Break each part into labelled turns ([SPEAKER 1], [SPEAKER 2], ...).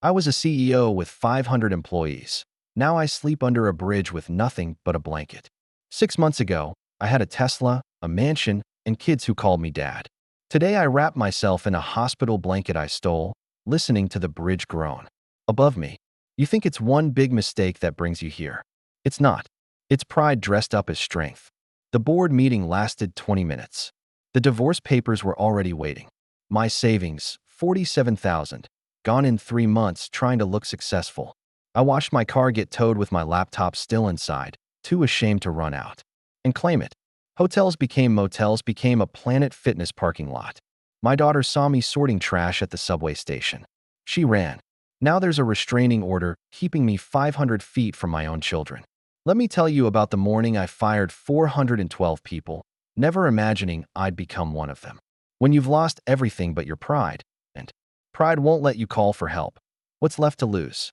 [SPEAKER 1] I was a CEO with 500 employees. Now I sleep under a bridge with nothing but a blanket. 6 months ago, I had a Tesla, a mansion, and kids who called me dad. Today I wrap myself in a hospital blanket I stole, listening to the bridge groan. Above me. You think it's one big mistake that brings you here. It's not. It's pride dressed up as strength. The board meeting lasted 20 minutes. The divorce papers were already waiting. My savings, 47,000, gone in 3 months trying to look successful. I watched my car get towed with my laptop still inside, too ashamed to run out and claim it. Hotels became motels, became a Planet Fitness parking lot. My daughter saw me sorting trash at the subway station. She ran. Now there's a restraining order keeping me 500 feet from my own children. Let me tell you about the morning I fired 412 people, never imagining I'd become one of them. When you've lost everything but your pride, and pride won't let you call for help, what's left to lose?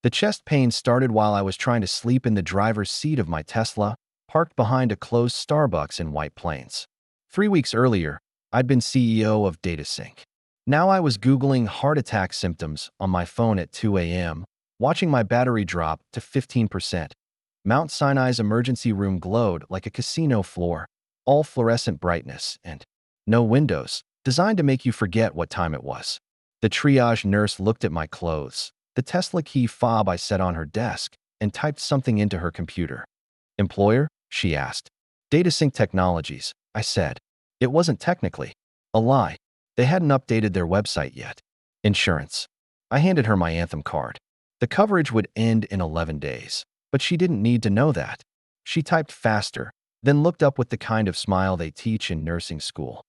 [SPEAKER 1] The chest pain started while I was trying to sleep in the driver's seat of my Tesla, parked behind a closed Starbucks in White Plains. 3 weeks earlier, I'd been CEO of DataSync. Now I was Googling heart attack symptoms on my phone at 2 a.m., watching my battery drop to 15%. Mount Sinai's emergency room glowed like a casino floor, all fluorescent brightness and no windows, designed to make you forget what time it was. The triage nurse looked at my clothes, the Tesla key fob I set on her desk, and typed something into her computer. Employer? She asked. DataSync Technologies, I said. It wasn't technically a lie. They hadn't updated their website yet. Insurance. I handed her my Anthem card. The coverage would end in 11 days, but she didn't need to know that. She typed faster, then looked up with the kind of smile they teach in nursing school.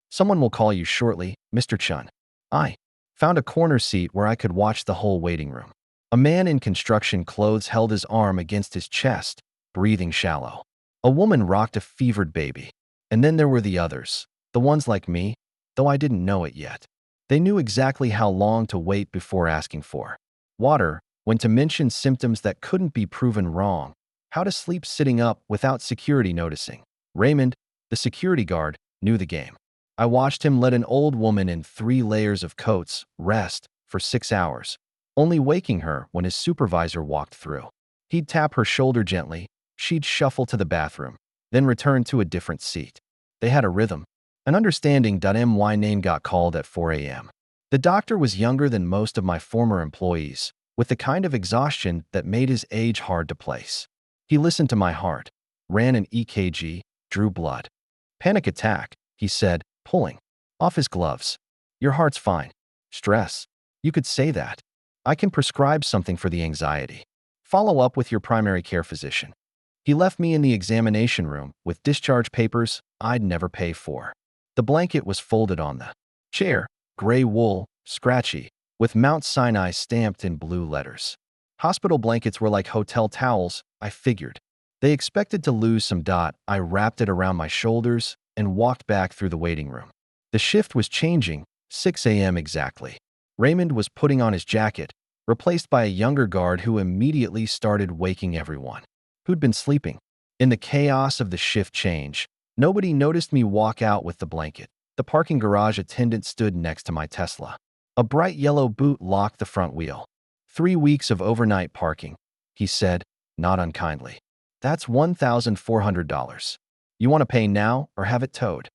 [SPEAKER 1] Someone will call you shortly, Mr. Chun. I found a corner seat where I could watch the whole waiting room. A man in construction clothes held his arm against his chest, breathing shallow. A woman rocked a fevered baby. And then there were the others, the ones like me, though I didn't know it yet. They knew exactly how long to wait before asking for water, when to mention symptoms that couldn't be proven wrong, how to sleep sitting up without security noticing. Raymond, the security guard, knew the game. I watched him let an old woman in 3 layers of coats rest for 6 hours, only waking her when his supervisor walked through. He'd tap her shoulder gently, she'd shuffle to the bathroom, then return to a different seat. They had a rhythm. An understanding. My name got called at 4 a.m. The doctor was younger than most of my former employees, with the kind of exhaustion that made his age hard to place. He listened to my heart, ran an EKG, drew blood. Panic attack, he said, pulling off his gloves. Your heart's fine. Stress. You could say that. I can prescribe something for the anxiety. Follow up with your primary care physician. He left me in the examination room with discharge papers I'd never pay for. The blanket was folded on the chair, gray wool, scratchy, with Mount Sinai stamped in blue letters. Hospital blankets were like hotel towels, I figured. They expected to lose some. I wrapped it around my shoulders and walked back through the waiting room. The shift was changing, 6 a.m. exactly. Raymond was putting on his jacket, replaced by a younger guard who immediately started waking everyone who'd been sleeping. In the chaos of the shift change, nobody noticed me walk out with the blanket. The parking garage attendant stood next to my Tesla. A bright yellow boot locked the front wheel. 3 weeks of overnight parking, he said, not unkindly. That's $1,400. You want to pay now or have it towed?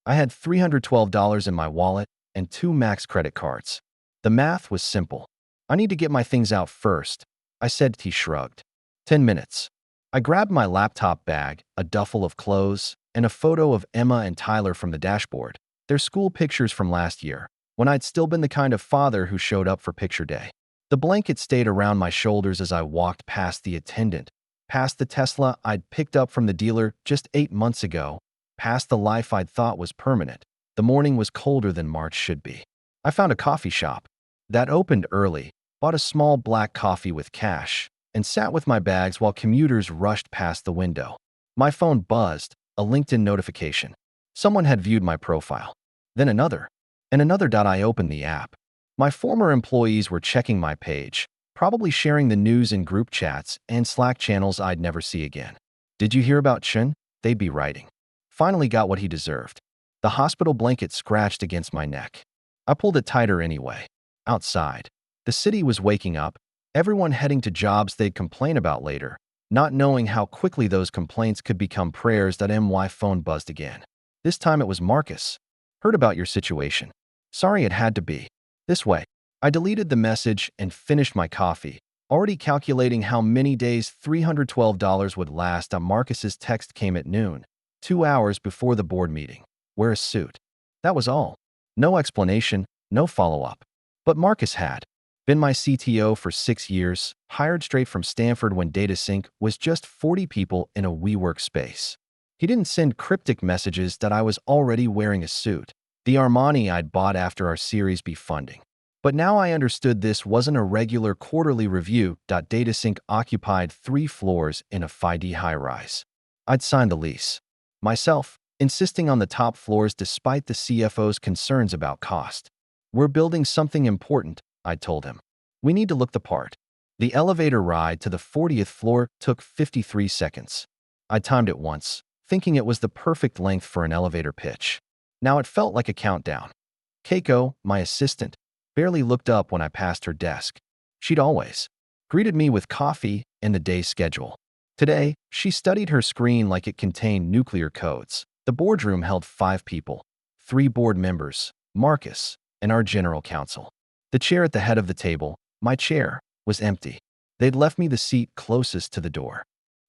[SPEAKER 1] I had $312 in my wallet and 2 Max credit cards. The math was simple. I need to get my things out first, I said. He shrugged. 10 minutes. I grabbed my laptop bag, a duffel of clothes, and a photo of Emma and Tyler from the dashboard. Their school pictures from last year, when I'd still been the kind of father who showed up for picture day. The blanket stayed around my shoulders as I walked past the attendant, past the Tesla I'd picked up from the dealer just 8 months ago, past the life I'd thought was permanent. The morning was colder than March should be. I found a coffee shop that opened early, bought a small black coffee with cash, and sat with my bags while commuters rushed past the window. My phone buzzed, a LinkedIn notification. Someone had viewed my profile. Then another, and another. I opened the app. My former employees were checking my page, probably sharing the news in group chats and Slack channels I'd never see again. Did you hear about Chun? They'd be writing. Finally got what he deserved. The hospital blanket scratched against my neck. I pulled it tighter anyway. Outside, The city was waking up, everyone heading to jobs they'd complain about later, not knowing how quickly those complaints could become prayers. That my phone buzzed again. This time it was Marcus. Heard about your situation. Sorry it had to be this way. I deleted the message and finished my coffee, already calculating how many days $312 would last. Marcus's text came at noon, 2 hours before the board meeting. Wear a suit. That was all. No explanation, no follow-up. But Marcus had been my CTO for 6 years, hired straight from Stanford when DataSync was just 40 people in a WeWork space. He didn't send cryptic messages that I was already wearing a suit, the Armani I'd bought after our Series B funding. But now I understood this wasn't a regular quarterly review. DataSync occupied 3 floors in a 5D high-rise. I'd signed the lease myself, insisting on the top floors despite the CFO's concerns about cost. We're building something important, I told him. We need to look the part. The elevator ride to the 40th floor took 53 seconds. I timed it once, thinking it was the perfect length for an elevator pitch. Now it felt like a countdown. Keiko, my assistant, barely looked up when I passed her desk. She'd always greeted me with coffee and the day's schedule. Today, she studied her screen like it contained nuclear codes. The boardroom held 5 people, 3 board members, Marcus, and our general counsel. The chair at the head of the table, my chair, was empty. They'd left me the seat closest to the door.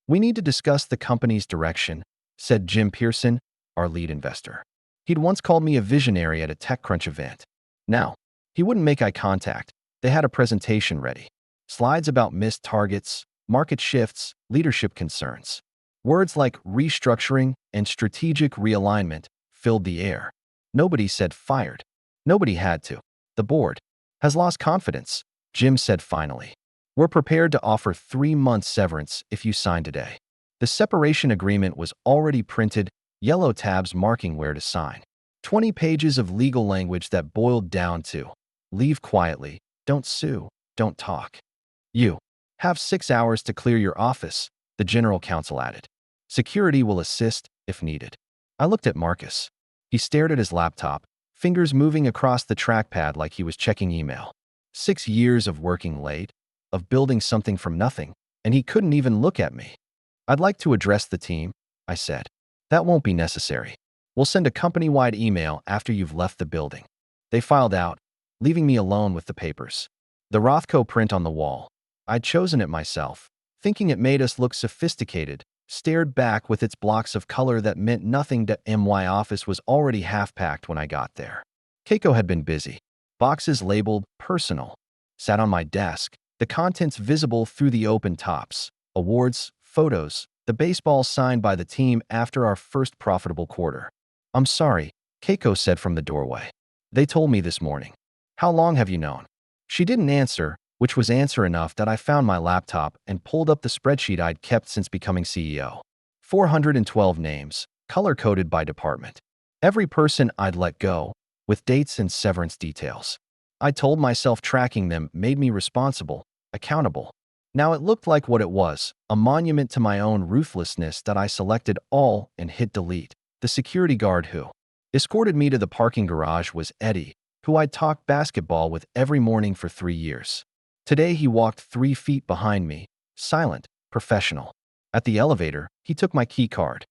[SPEAKER 1] We need to discuss the company's direction, said Jim Pearson, our lead investor. He'd once called me a visionary at a TechCrunch event. Now, he wouldn't make eye contact. They had a presentation ready. Slides about missed targets, market shifts, leadership concerns. Words like restructuring and strategic realignment filled the air. Nobody said fired. Nobody had to. The board has lost confidence, Jim said finally. We're prepared to offer 3 months severance if you sign today. The separation agreement was already printed, yellow tabs marking where to sign. 20 pages of legal language that boiled down to leave quietly, don't sue, don't talk. You have 6 hours to clear your office, the general counsel added. Security will assist if needed. I looked at Marcus. He stared at his laptop, fingers moving across the trackpad like he was checking email. 6 years of working late, of building something from nothing, and he couldn't even look at me. I'd like to address the team, I said. That won't be necessary. We'll send a company-wide email after you've left the building. They filed out, leaving me alone with the papers. The Rothko print on the wall. I'd chosen it myself, thinking it made us look sophisticated, stared back with its blocks of color that meant nothing. My office was already half-packed when I got there. Keiko had been busy. Boxes labeled personal sat on my desk, the contents visible through the open tops. Awards, photos, the baseball signed by the team after our first profitable quarter. I'm sorry, Keiko said from the doorway. They told me this morning. How long have you known? She didn't answer, which was answer enough that I found my laptop and pulled up the spreadsheet I'd kept since becoming CEO. 412 names, color-coded by department. Every person I'd let go, with dates and severance details. I told myself tracking them made me responsible, accountable. Now it looked like what it was, a monument to my own ruthlessness that I selected all and hit delete. The security guard who escorted me to the parking garage was Eddie, who I'd talked basketball with every morning for 3 years. Today he walked 3 feet behind me, silent, professional. At the elevator, he took my key card.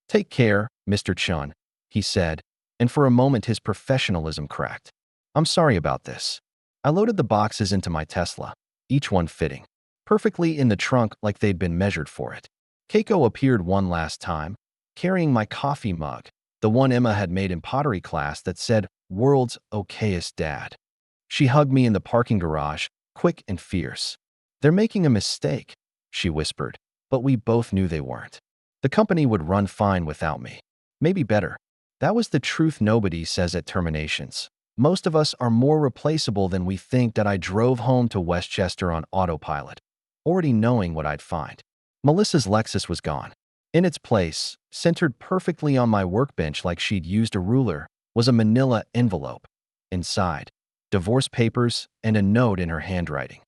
[SPEAKER 1] Take care, Mr. Chun, he said, and for a moment his professionalism cracked. I'm sorry about this. I loaded the boxes into my Tesla, each one fitting perfectly in the trunk like they'd been measured for it. Keiko appeared one last time, carrying my coffee mug, the one Emma had made in pottery class that said, "World's okayest dad." She hugged me in the parking garage, quick and fierce. "They're making a mistake," she whispered, but we both knew they weren't. The company would run fine without me. Maybe better. That was the truth nobody says at terminations. Most of us are more replaceable than we think. That I drove home to Westchester on autopilot, already knowing what I'd find. Melissa's Lexus was gone. In its place, centered perfectly on my workbench like she'd used a ruler, was a manila envelope. Inside, divorce papers and a note in her handwriting.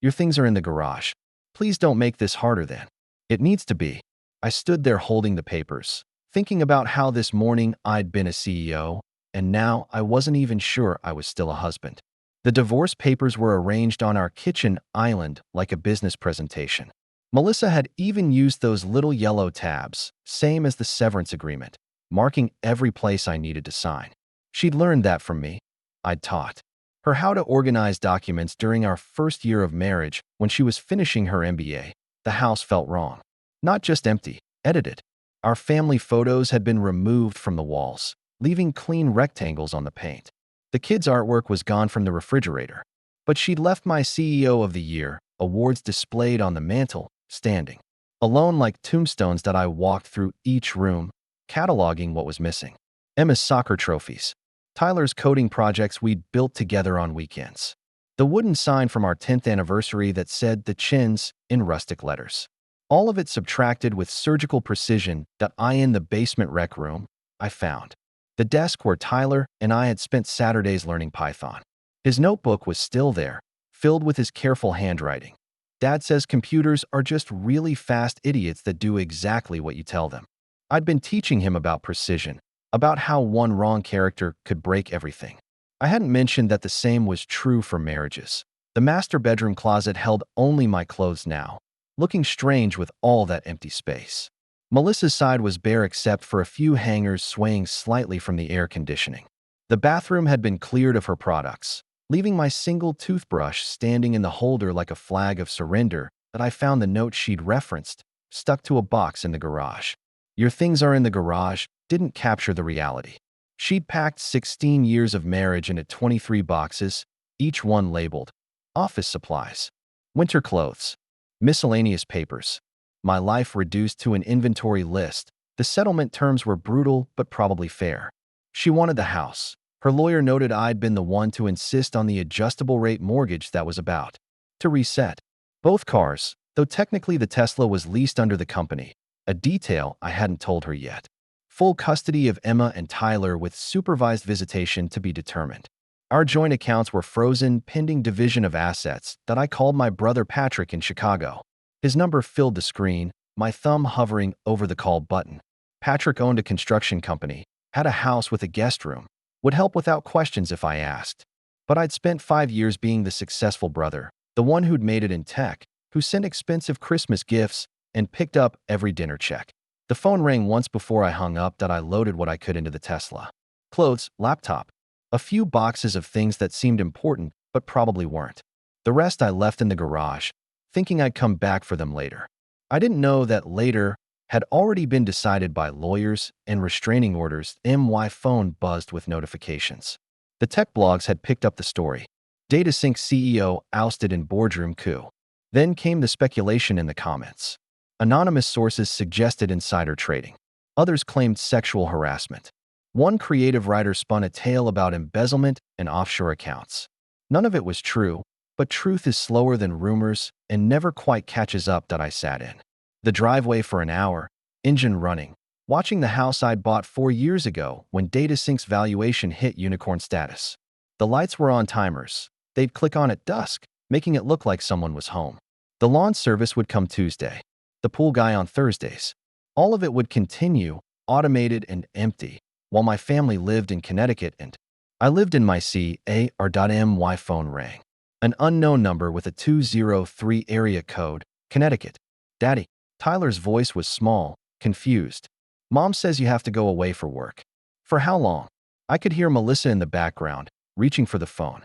[SPEAKER 1] Your things are in the garage. Please don't make this harder than it needs to be. I stood there holding the papers, thinking about how this morning I'd been a CEO, and now I wasn't even sure I was still a husband. The divorce papers were arranged on our kitchen island like a business presentation. Melissa had even used those little yellow tabs, same as the severance agreement, marking every place I needed to sign. She'd learned that from me. I'd taught her how to organize documents during our first year of marriage. When she was finishing her MBA, the house felt wrong. Not just empty, edited. Our family photos had been removed from the walls, leaving clean rectangles on the paint. The kids' artwork was gone from the refrigerator. But she'd left my CEO of the Year awards displayed on the mantle, standing alone like tombstones that I walked through each room, cataloging what was missing. Emma's soccer trophies. Tyler's coding projects we'd built together on weekends. The wooden sign from our 10th anniversary that said the chins in rustic letters. All of it subtracted with surgical precision that I in the basement rec room, I found. The desk where Tyler and I had spent Saturdays learning Python. His notebook was still there, filled with his careful handwriting. Dad says computers are just really fast idiots that do exactly what you tell them. I'd been teaching him about precision, about how one wrong character could break everything. I hadn't mentioned that the same was true for marriages. The master bedroom closet held only my clothes now, looking strange with all that empty space. Melissa's side was bare except for a few hangers swaying slightly from the air conditioning. The bathroom had been cleared of her products, leaving my single toothbrush standing in the holder like a flag of surrender that I found the note she'd referenced, stuck to a box in the garage. Your things are in the garage didn't capture the reality. She'd packed 16 years of marriage into 23 boxes, each one labeled office supplies, winter clothes, miscellaneous papers. My life reduced to an inventory list. The settlement terms were brutal but probably fair. She wanted the house. Her lawyer noted I'd been the one to insist on the adjustable rate mortgage that was about to reset. Both cars, though technically the Tesla was leased under the company, a detail I hadn't told her yet. Full custody of Emma and Tyler with supervised visitation to be determined. Our joint accounts were frozen pending division of assets that I called my brother Patrick in Chicago. His number filled the screen, my thumb hovering over the call button. Patrick owned a construction company, had a house with a guest room, would help without questions if I asked. But I'd spent 5 years being the successful brother, the one who'd made it in tech, who sent expensive Christmas gifts and picked up every dinner check. The phone rang once before I hung up that I loaded what I could into the Tesla. Clothes, laptop, a few boxes of things that seemed important but probably weren't. The rest I left in the garage, thinking I'd come back for them later. I didn't know that later had already been decided by lawyers and restraining orders. My phone buzzed with notifications. The tech blogs had picked up the story. DataSync CEO ousted in boardroom coup. Then came the speculation in the comments. Anonymous sources suggested insider trading. Others claimed sexual harassment. One creative writer spun a tale about embezzlement and offshore accounts. None of it was true, but truth is slower than rumors and never quite catches up. That I sat in the driveway for an hour, engine running, watching the house I'd bought 4 years ago when DataSync's valuation hit unicorn status. The lights were on timers. They'd click on at dusk, making it look like someone was home. The lawn service would come Tuesday. The pool guy on Thursdays. All of it would continue, automated and empty, while my family lived in Connecticut and I lived in my CAR.my phone rang. An unknown number with a 203 area code, Connecticut. Daddy. Tyler's voice was small, confused. Mom says you have to go away for work. For how long? I could hear Melissa in the background, reaching for the phone.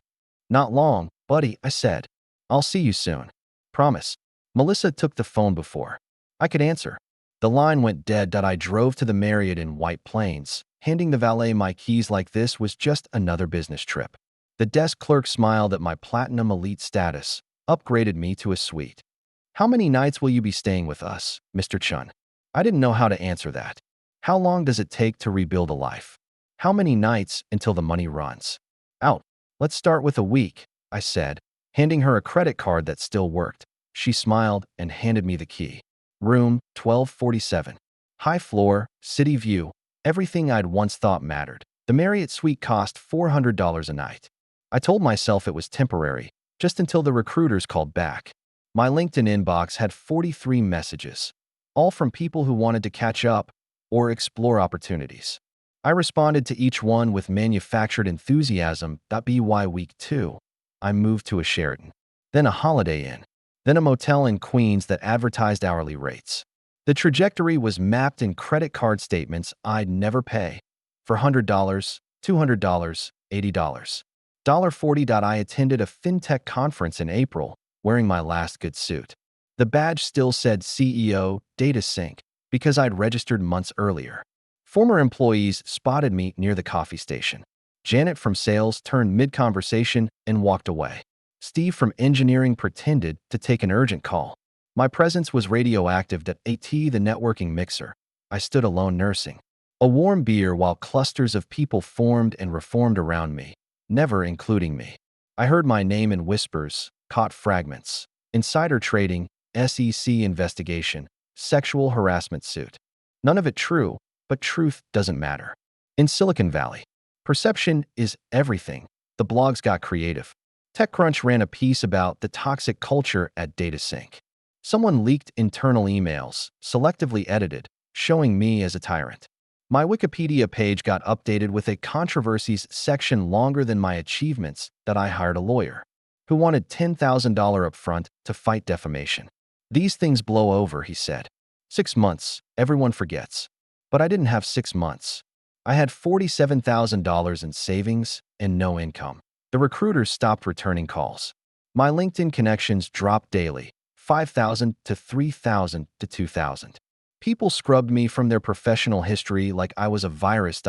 [SPEAKER 1] Not long, buddy, I said. I'll see you soon. Promise. Melissa took the phone before I could answer. The line went dead. I drove to the Marriott in White Plains, handing the valet my keys like this was just another business trip. The desk clerk smiled at my platinum elite status, upgraded me to a suite. How many nights will you be staying with us, Mr. Chun? I didn't know how to answer that. How long does it take to rebuild a life? How many nights until the money runs out? Let's start with a week, I said, handing her a credit card that still worked. She smiled and handed me the key. Room 1247. High floor, city view, everything I'd once thought mattered. The Marriott suite cost $400 a night. I told myself it was temporary, just until the recruiters called back. My LinkedIn inbox had 43 messages, all from people who wanted to catch up or explore opportunities. I responded to each one with manufactured enthusiasm. By week 2, I moved to a Sheraton, then a Holiday Inn, then a motel in Queens that advertised hourly rates. The trajectory was mapped in credit card statements I'd never pay. For $100, $200, $80. $40. I attended a fintech conference in April, wearing my last good suit. The badge still said CEO, Data Sync, because I'd registered months earlier. Former employees spotted me near the coffee station. Janet from sales turned mid-conversation and walked away. Steve from engineering pretended to take an urgent call. My presence was radioactive at the networking mixer. I stood alone nursing a warm beer while clusters of people formed and reformed around me, never including me. I heard my name in whispers, caught fragments. Insider trading, SEC investigation, sexual harassment suit. None of it true, but truth doesn't matter. In Silicon Valley, perception is everything. The blogs got creative. TechCrunch ran a piece about the toxic culture at DataSync. Someone leaked internal emails, selectively edited, showing me as a tyrant. My Wikipedia page got updated with a controversies section longer than my achievements that I hired a lawyer who wanted $10,000 upfront to fight defamation. These things blow over, he said. 6 months, everyone forgets. But I didn't have 6 months. I had $47,000 in savings and no income. The recruiters stopped returning calls. My LinkedIn connections dropped daily, 5,000 to 3,000 to 2,000. People scrubbed me from their professional history like I was a virus.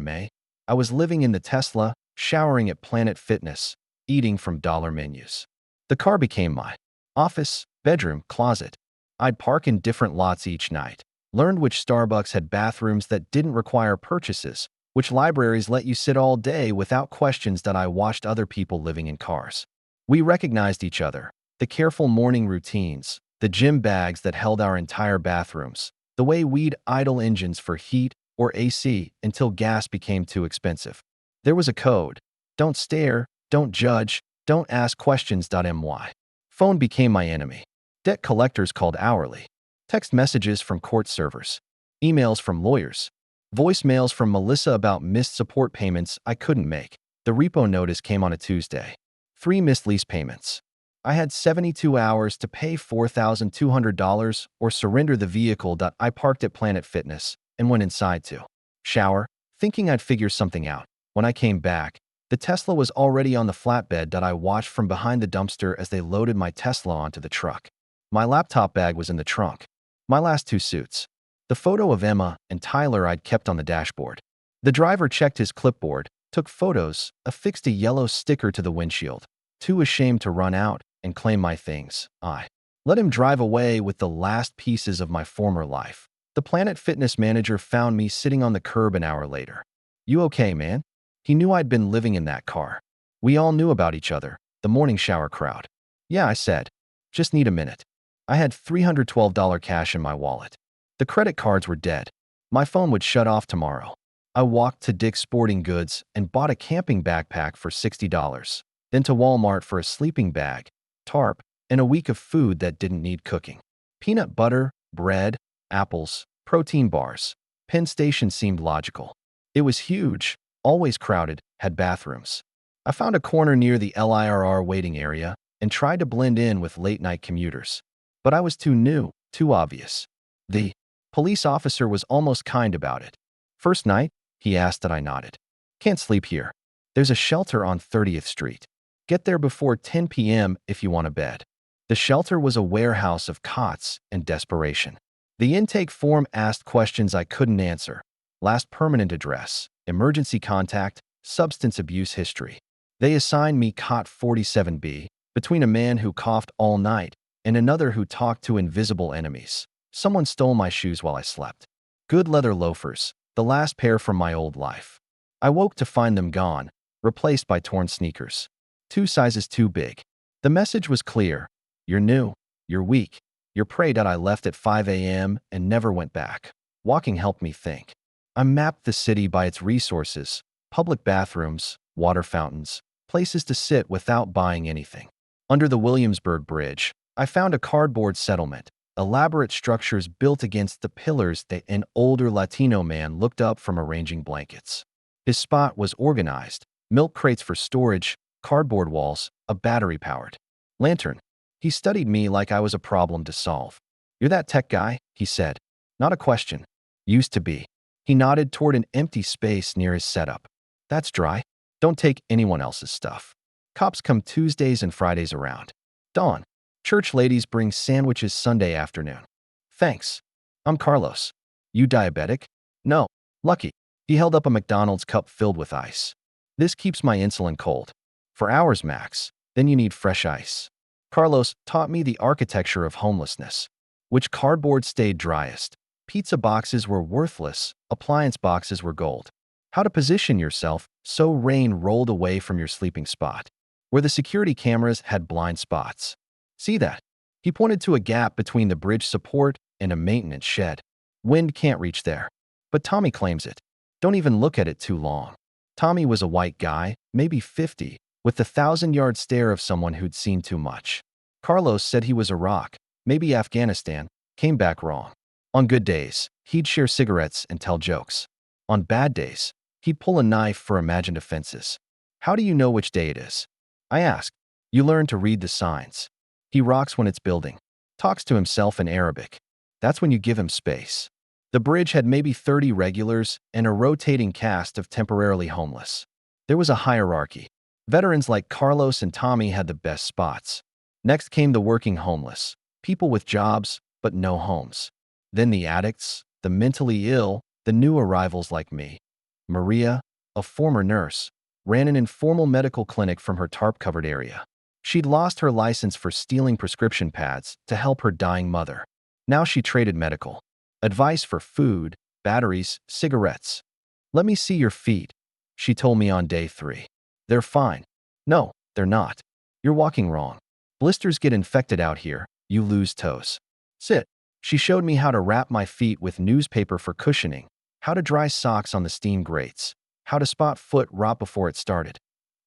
[SPEAKER 1] May. I was living in the Tesla, showering at Planet Fitness, eating from dollar menus. The car became my office, bedroom, closet. I'd park in different lots each night. Learned which Starbucks had bathrooms that didn't require purchases, which libraries let you sit all day without questions. I watched other people living in cars. We recognized each other, the careful morning routines, the gym bags that held our entire bathrooms, the way we'd idle engines for heat or AC until gas became too expensive. There was a code. Don't stare, don't judge, don't ask questions. My phone became my enemy. Debt collectors called hourly. Text messages from court servers. Emails from lawyers. Voicemails from Melissa about missed support payments I couldn't make. The repo notice came on a Tuesday. 3 missed lease payments. I had 72 hours to pay $4,200 or surrender the vehicle. I parked at Planet Fitness and went inside to shower, thinking I'd figure something out. When I came back, the Tesla was already on the flatbed. I watched from behind the dumpster as they loaded my Tesla onto the truck. My laptop bag was in the trunk. My last 2 suits. The photo of Emma and Tyler I'd kept on the dashboard. The driver checked his clipboard, took photos, affixed a yellow sticker to the windshield. Too ashamed to run out and claim my things, I let him drive away with the last pieces of my former life. The Planet Fitness manager found me sitting on the curb an hour later. You okay, man? He knew I'd been living in that car. We all knew about each other, the morning shower crowd. Yeah, I said. Just need a minute. I had $312 cash in my wallet. The credit cards were dead. My phone would shut off tomorrow. I walked to Dick's Sporting Goods and bought a camping backpack for $60. Then to Walmart for a sleeping bag, tarp, and a week of food that didn't need cooking. Peanut butter, bread, apples, protein bars. Penn Station seemed logical. It was huge, always crowded, had bathrooms. I found a corner near the LIRR waiting area and tried to blend in with late-night commuters. But I was too new, too obvious. The police officer was almost kind about it. First night, he asked. I nodded. Can't sleep here. There's a shelter on 30th Street. Get there before 10 p.m. if you want a bed. The shelter was a warehouse of cots and desperation. The intake form asked questions I couldn't answer. Last permanent address, emergency contact, substance abuse history. They assigned me cot 47B, between a man who coughed all night and another who talked to invisible enemies. Someone stole my shoes while I slept. Good leather loafers, the last pair from my old life. I woke to find them gone, replaced by torn sneakers. 2 sizes too big. The message was clear. You're new. You're weak. You're prey. I left at 5 a.m. and never went back. Walking helped me think. I mapped the city by its resources, public bathrooms, water fountains, places to sit without buying anything. Under the Williamsburg Bridge, I found a cardboard settlement, elaborate structures built against the pillars that an older Latino man looked up from arranging blankets. His spot was organized, milk crates for storage, cardboard walls, a battery-powered lantern. He studied me like I was a problem to solve. "You're that tech guy?" he said. "Not a question. Used to be." He nodded toward an empty space near his setup. "That's dry. Don't take anyone else's stuff. Cops come Tuesdays and Fridays around. Dawn. Church ladies bring sandwiches Sunday afternoon." "Thanks. I'm Carlos. You diabetic?" "No. Lucky." He held up a McDonald's cup filled with ice. "This keeps my insulin cold. For hours max. Then you need fresh ice." Carlos taught me the architecture of homelessness. Which cardboard stayed driest? Pizza boxes were worthless, appliance boxes were gold. How to position yourself so rain rolled away from your sleeping spot. Where the security cameras had blind spots. "See that?" He pointed to a gap between the bridge support and a maintenance shed. "Wind can't reach there. But Tommy claims it. Don't even look at it too long." Tommy was a white guy, maybe 50, with the 1,000-yard stare of someone who'd seen too much. Carlos said he was Iraq, maybe Afghanistan, came back wrong. On good days, he'd share cigarettes and tell jokes. On bad days, he'd pull a knife for imagined offenses. "How do you know which day it is?" I asked. "You learn to read the signs." He rocks when it's building. Talks to himself in Arabic. That's when you give him space. The bridge had maybe 30 regulars and a rotating cast of temporarily homeless. There was a hierarchy. Veterans like Carlos and Tommy had the best spots. Next came the working homeless, people with jobs but no homes. Then the addicts, the mentally ill, the new arrivals like me. Maria, a former nurse, ran an informal medical clinic from her tarp-covered area. She'd lost her license for stealing prescription pads to help her dying mother. Now she traded medical advice for food, batteries, cigarettes. "Let me see your feet," she told me on day 3. "They're fine." "No, they're not. You're walking wrong. Blisters get infected out here. You lose toes." "Sit." She showed me how to wrap my feet with newspaper for cushioning, how to dry socks on the steam grates, how to spot foot rot before it started.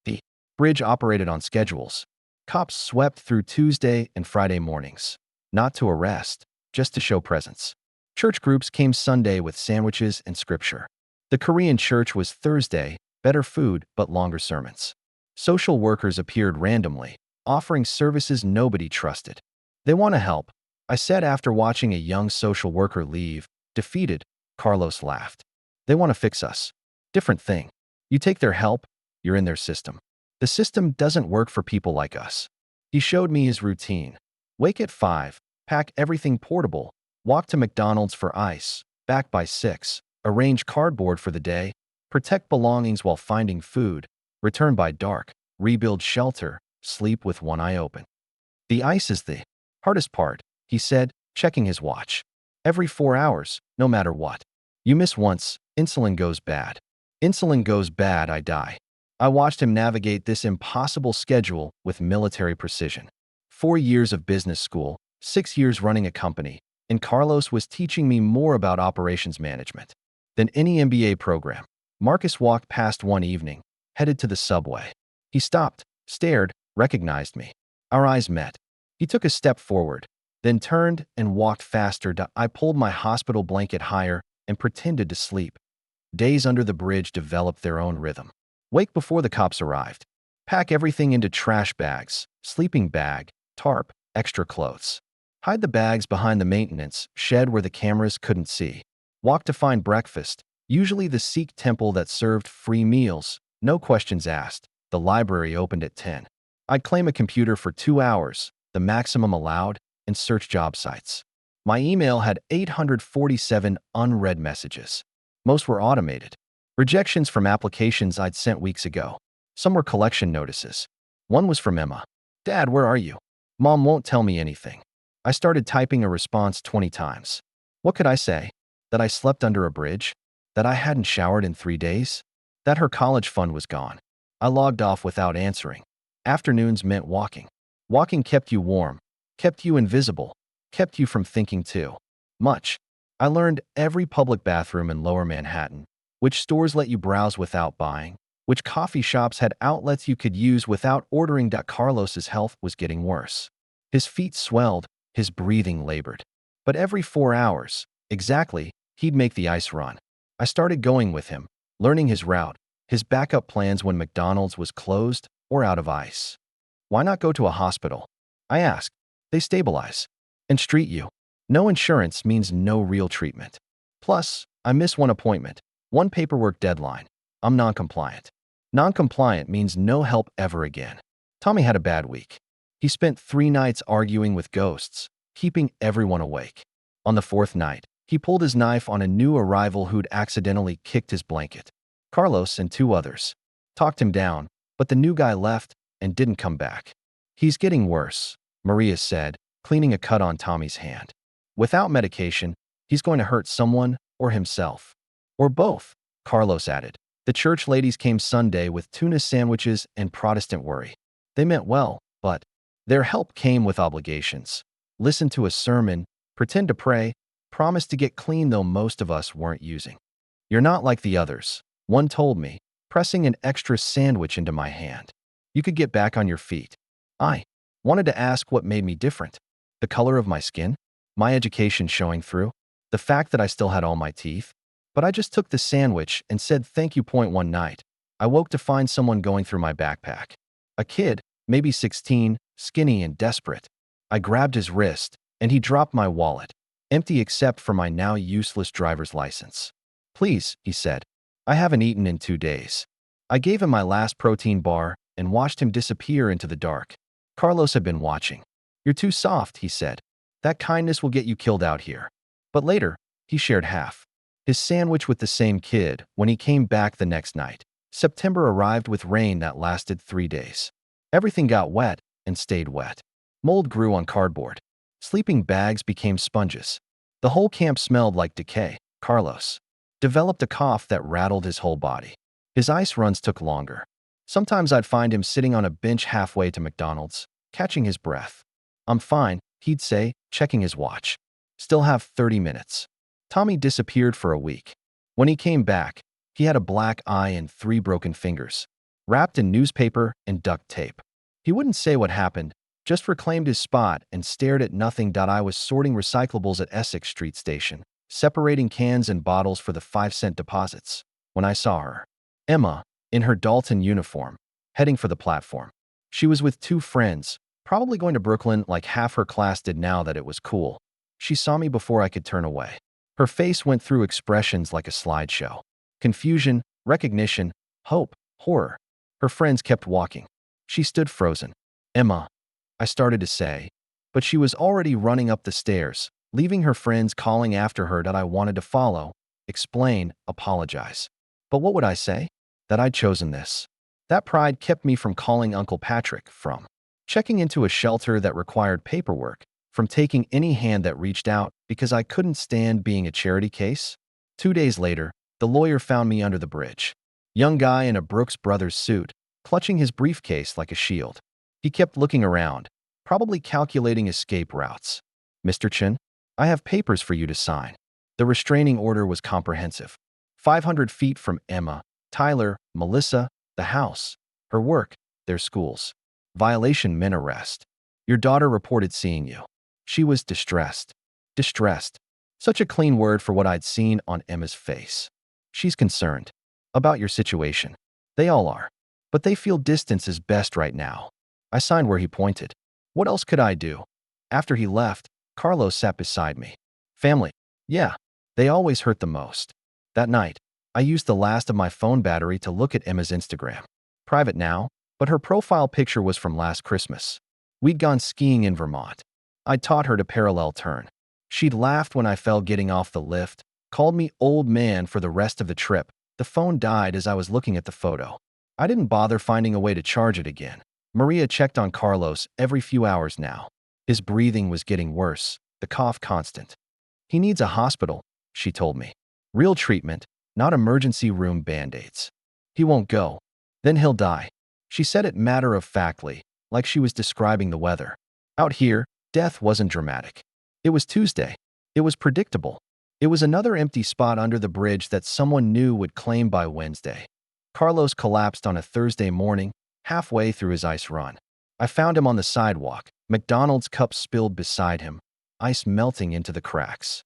[SPEAKER 1] The bridge operated on schedules. Cops swept through Tuesday and Friday mornings. Not to arrest, just to show presence. Church groups came Sunday with sandwiches and scripture. The Korean church was Thursday, better food but longer sermons. Social workers appeared randomly, offering services nobody trusted. "They want to help," I said after watching a young social worker leave. Defeated, Carlos laughed. "They want to fix us." Different thing. You take their help, you're in their system. The system doesn't work for people like us. He showed me his routine. Wake at 5, pack everything portable, walk to McDonald's for ice, back by 6, arrange cardboard for the day, protect belongings while finding food, return by dark, rebuild shelter, sleep with one eye open. "The ice is the hardest part," he said, checking his watch. "Every 4 hours, no matter what. You miss once, insulin goes bad. Insulin goes bad, I die." I watched him navigate this impossible schedule with military precision. 4 years of business school, 6 years running a company, and Carlos was teaching me more about operations management than any MBA program. Marcus walked past one evening, headed to the subway. He stopped, stared, recognized me. Our eyes met. He took a step forward, then turned and walked faster. I pulled my hospital blanket higher and pretended to sleep. Days under the bridge developed their own rhythm. Wake before the cops arrived. Pack everything into trash bags, sleeping bag, tarp, extra clothes. Hide the bags behind the maintenance shed where the cameras couldn't see. Walk to find breakfast, usually the Sikh temple that served free meals, no questions asked. The library opened at 10. I'd claim a computer for 2 hours, the maximum allowed, and search job sites. My email had 847 unread messages. Most were automated. Rejections from applications I'd sent weeks ago. Some were collection notices. One was from Emma. "Dad, where are you? Mom won't tell me anything." I started typing a response 20 times. What could I say? That I slept under a bridge? That I hadn't showered in 3 days? That her college fund was gone? I logged off without answering. Afternoons meant walking. Walking kept you warm, kept you invisible, kept you from thinking too much. I learned every public bathroom in Lower Manhattan, which stores let you browse without buying, which coffee shops had outlets you could use without ordering. Carlos's health was getting worse. His feet swelled, his breathing labored. But every 4 hours, exactly, he'd make the ice run. I started going with him, learning his route, his backup plans when McDonald's was closed or out of ice. Why not go to a hospital? I asked. They stabilize and treat you. No insurance means no real treatment. Plus, I miss one appointment, one paperwork deadline. I'm non-compliant. Non-compliant means no help ever again. Tommy had a bad week. He spent 3 nights arguing with ghosts, keeping everyone awake. On the 4th night, he pulled his knife on a new arrival who'd accidentally kicked his blanket. Carlos and 2 others talked him down, but the new guy left and didn't come back. He's getting worse, Maria said, cleaning a cut on Tommy's hand. Without medication, he's going to hurt someone or himself. Or both, Carlos added. The church ladies came Sunday with tuna sandwiches and Protestant worry. They meant well, but their help came with obligations. Listen to a sermon, pretend to pray, promise to get clean though most of us weren't using. You're not like the others, one told me, pressing an extra sandwich into my hand. You could get back on your feet. I wanted to ask what made me different. The color of my skin? My education showing through? The fact that I still had all my teeth? But I just took the sandwich and said thank you. One night, I woke to find someone going through my backpack. A kid, maybe 16, skinny and desperate. I grabbed his wrist, and he dropped my wallet, empty except for my now useless driver's license. Please, he said. I haven't eaten in 2 days. I gave him my last protein bar and watched him disappear into the dark. Carlos had been watching. You're too soft, he said. That kindness will get you killed out here. But later, he shared half his sandwich with the same kid when he came back the next night. September arrived with rain that lasted 3 days. Everything got wet and stayed wet. Mold grew on cardboard. Sleeping bags became sponges. The whole camp smelled like decay. Carlos developed a cough that rattled his whole body. His ice runs took longer. Sometimes I'd find him sitting on a bench halfway to McDonald's, catching his breath. I'm fine, he'd say, checking his watch. Still have 30 minutes. Tommy disappeared for a week. When he came back, he had a black eye and 3 broken fingers, wrapped in newspaper and duct tape. He wouldn't say what happened, just reclaimed his spot and stared at nothing. I was sorting recyclables at Essex Street Station, separating cans and bottles for the 5-cent deposits, when I saw her. Emma, in her Dalton uniform, heading for the platform. She was with 2 friends, probably going to Brooklyn like half her class did now that it was cool. She saw me before I could turn away. Her face went through expressions like a slideshow. Confusion, recognition, hope, horror. Her friends kept walking. She stood frozen. Emma, I started to say, but she was already running up the stairs, leaving her friends calling after her that I wanted to follow, explain, apologize. But what would I say? That I'd chosen this. That pride kept me from calling Uncle Patrick, from checking into a shelter that required paperwork, from taking any hand that reached out because I couldn't stand being a charity case. 2 days later, the lawyer found me under the bridge. Young guy in a Brooks Brothers suit, clutching his briefcase like a shield. He kept looking around, probably calculating escape routes. Mr. Chin, I have papers for you to sign. The restraining order was comprehensive. 500 feet from Emma, Tyler, Melissa, the house, her work, their schools. Violation meant arrest. Your daughter reported seeing you. She was distressed. Distressed. Such a clean word for what I'd seen on Emma's face. She's concerned about your situation. They all are. But they feel distance is best right now. I signed where he pointed. What else could I do? After he left, Carlos sat beside me. Family. Yeah, they always hurt the most. That night, I used the last of my phone battery to look at Emma's Instagram. Private now, but her profile picture was from last Christmas. We'd gone skiing in Vermont. I'd taught her to parallel turn. She'd laughed when I fell getting off the lift, called me old man for the rest of the trip. The phone died as I was looking at the photo. I didn't bother finding a way to charge it again. Maria checked on Carlos every few hours now. His breathing was getting worse, the cough constant. He needs a hospital, she told me. Real treatment, not emergency room band-aids. He won't go. Then he'll die. She said it matter-of-factly, like she was describing the weather. Out here, death wasn't dramatic. It was Tuesday. It was predictable. It was another empty spot under the bridge that someone knew would claim by Wednesday. Carlos collapsed on a Thursday morning, halfway through his ice run. I found him on the sidewalk, McDonald's cup spilled beside him, ice melting into the cracks.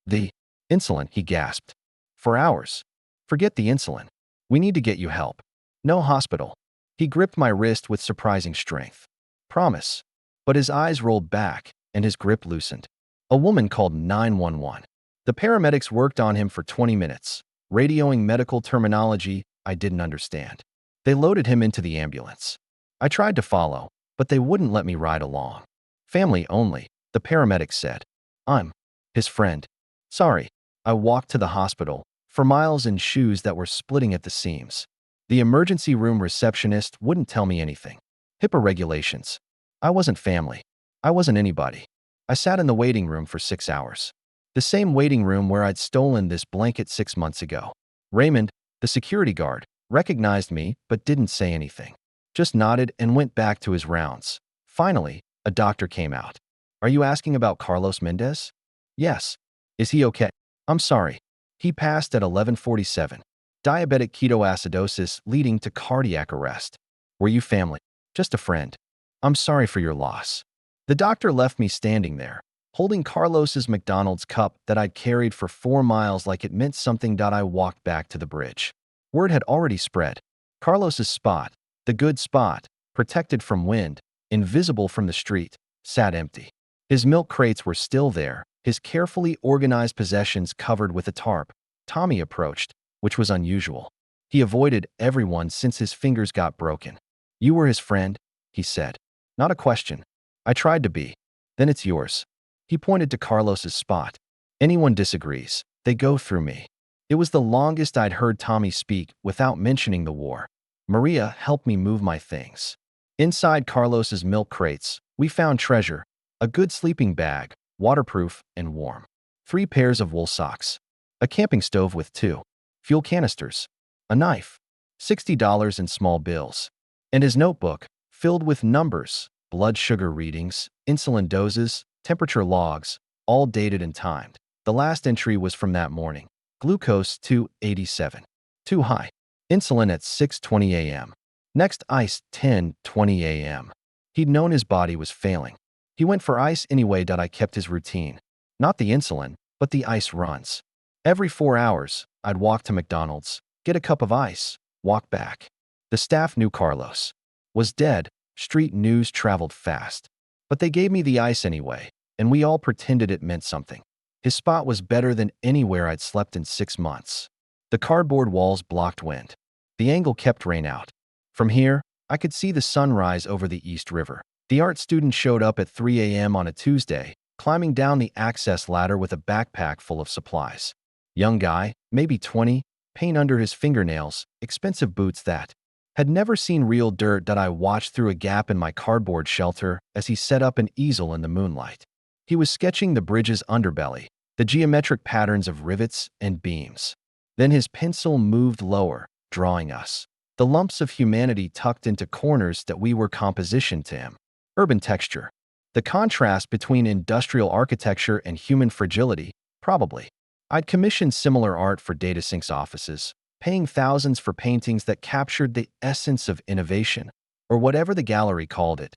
[SPEAKER 1] The insulin, he gasped. For hours. Forget the insulin. We need to get you help. No hospital. He gripped my wrist with surprising strength. Promise. But his eyes rolled back, and his grip loosened. A woman called 911. The paramedics worked on him for 20 minutes, radioing medical terminology I didn't understand. They loaded him into the ambulance. I tried to follow, but they wouldn't let me ride along. Family only, the paramedic said. I'm his friend. Sorry. I walked to the hospital, for miles in shoes that were splitting at the seams. The emergency room receptionist wouldn't tell me anything. HIPAA regulations. I wasn't family. I wasn't anybody. I sat in the waiting room for 6 hours. The same waiting room where I'd stolen this blanket 6 months ago. Raymond, the security guard, recognized me but didn't say anything. Just nodded and went back to his rounds. Finally, a doctor came out. Are you asking about Carlos Mendez? Yes. Is he okay? I'm sorry. He passed at 11:47. Diabetic ketoacidosis leading to cardiac arrest. Were you family? Just a friend. I'm sorry for your loss. The doctor left me standing there, holding Carlos's McDonald's cup that I'd carried for 4 miles like it meant something. I walked back to the bridge. Word had already spread. Carlos's spot, the good spot, protected from wind, invisible from the street, sat empty. His milk crates were still there, his carefully organized possessions covered with a tarp. Tommy approached, which was unusual. He avoided everyone since his fingers got broken. You were his friend, he said. Not a question. I tried to be. Then it's yours. He pointed to Carlos's spot. Anyone disagrees, they go through me. It was the longest I'd heard Tommy speak without mentioning the war. Maria helped me move my things. Inside Carlos's milk crates, we found treasure, a good sleeping bag, waterproof and warm. 3 pairs of wool socks. A camping stove with 2 fuel canisters. A knife. $60 in small bills. And his notebook, filled with numbers, blood sugar readings, insulin doses, temperature logs, all dated and timed. The last entry was from that morning. Glucose 287. Too high. Insulin at 6:20 a.m. Next ice 10:20 a.m. He'd known his body was failing. He went for ice anyway. I kept his routine. Not the insulin, but the ice runs. Every 4 hours, I'd walk to McDonald's, get a cup of ice, walk back. The staff knew Carlos was dead. Street news traveled fast. But they gave me the ice anyway, and we all pretended it meant something. His spot was better than anywhere I'd slept in 6 months. The cardboard walls blocked wind. The angle kept rain out. From here, I could see the sunrise over the East River. The art student showed up at 3 a.m. on a Tuesday, climbing down the access ladder with a backpack full of supplies. Young guy, maybe 20, paint under his fingernails, expensive boots that had never seen real dirt. I watched through a gap in my cardboard shelter as he set up an easel in the moonlight. He was sketching the bridge's underbelly, the geometric patterns of rivets and beams. Then his pencil moved lower, drawing us. The lumps of humanity tucked into corners that we were composition to him. Urban texture. The contrast between industrial architecture and human fragility, probably. I'd commissioned similar art for DataSync's offices, paying thousands for paintings that captured the essence of innovation, or whatever the gallery called it.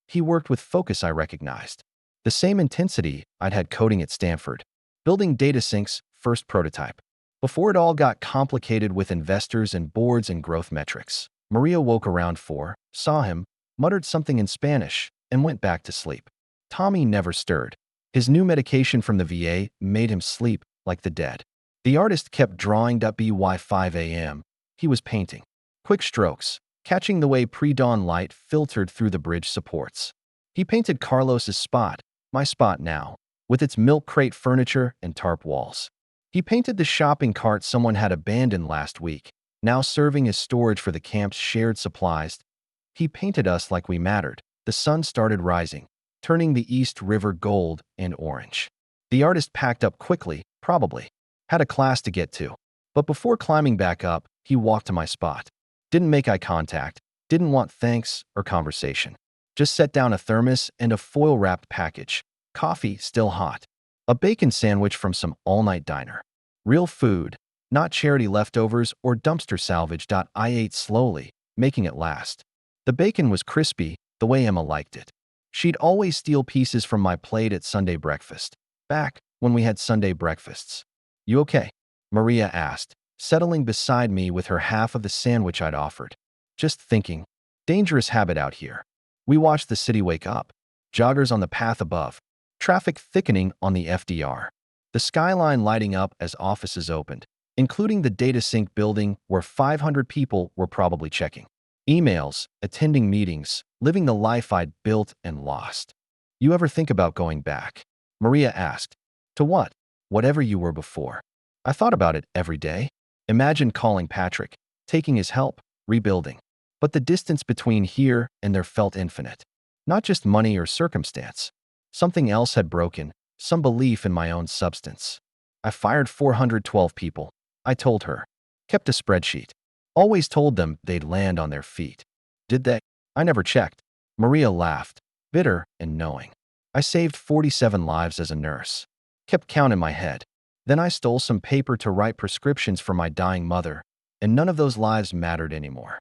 [SPEAKER 1] He worked with focus I recognized. The same intensity I'd had coding at Stanford, building DataSync's first prototype. Before it all got complicated with investors and boards and growth metrics, Maria woke around 4, saw him, muttered something in Spanish, and went back to sleep. Tommy never stirred. His new medication from the VA made him sleep like the dead. The artist kept drawing. By 5 a.m., he was painting. Quick strokes, catching the way pre-dawn light filtered through the bridge supports. He painted Carlos's spot, my spot now, with its milk crate furniture and tarp walls. He painted the shopping cart someone had abandoned last week, now serving as storage for the camp's shared supplies. He painted us like we mattered. The sun started rising, turning the East River gold and orange. The artist packed up quickly, probably. Had a class to get to. But before climbing back up, he walked to my spot. Didn't make eye contact, didn't want thanks or conversation. Just set down a thermos and a foil-wrapped package. Coffee still hot. A bacon sandwich from some all-night diner. Real food, not charity leftovers or dumpster salvage. I ate slowly, making it last. The bacon was crispy, the way Emma liked it. She'd always steal pieces from my plate at Sunday breakfast, back when we had Sunday breakfasts. You okay? Maria asked, settling beside me with her half of the sandwich I'd offered. Just thinking. Dangerous habit out here. We watched the city wake up. Joggers on the path above. Traffic thickening on the FDR. The skyline lighting up as offices opened, including the data sync building where 500 people were probably checking emails, attending meetings, living the life I'd built and lost. You ever think about going back? Maria asked. To what? Whatever you were before. I thought about it every day. Imagine calling Patrick, taking his help, rebuilding. But the distance between here and there felt infinite. Not just money or circumstance. Something else had broken, some belief in my own substance. I fired 412 people, I told her. Kept a spreadsheet. Always told them they'd land on their feet. Did they? I never checked. Maria laughed, bitter and knowing. I saved 47 lives as a nurse. Kept count in my head. Then I stole some paper to write prescriptions for my dying mother, and none of those lives mattered anymore.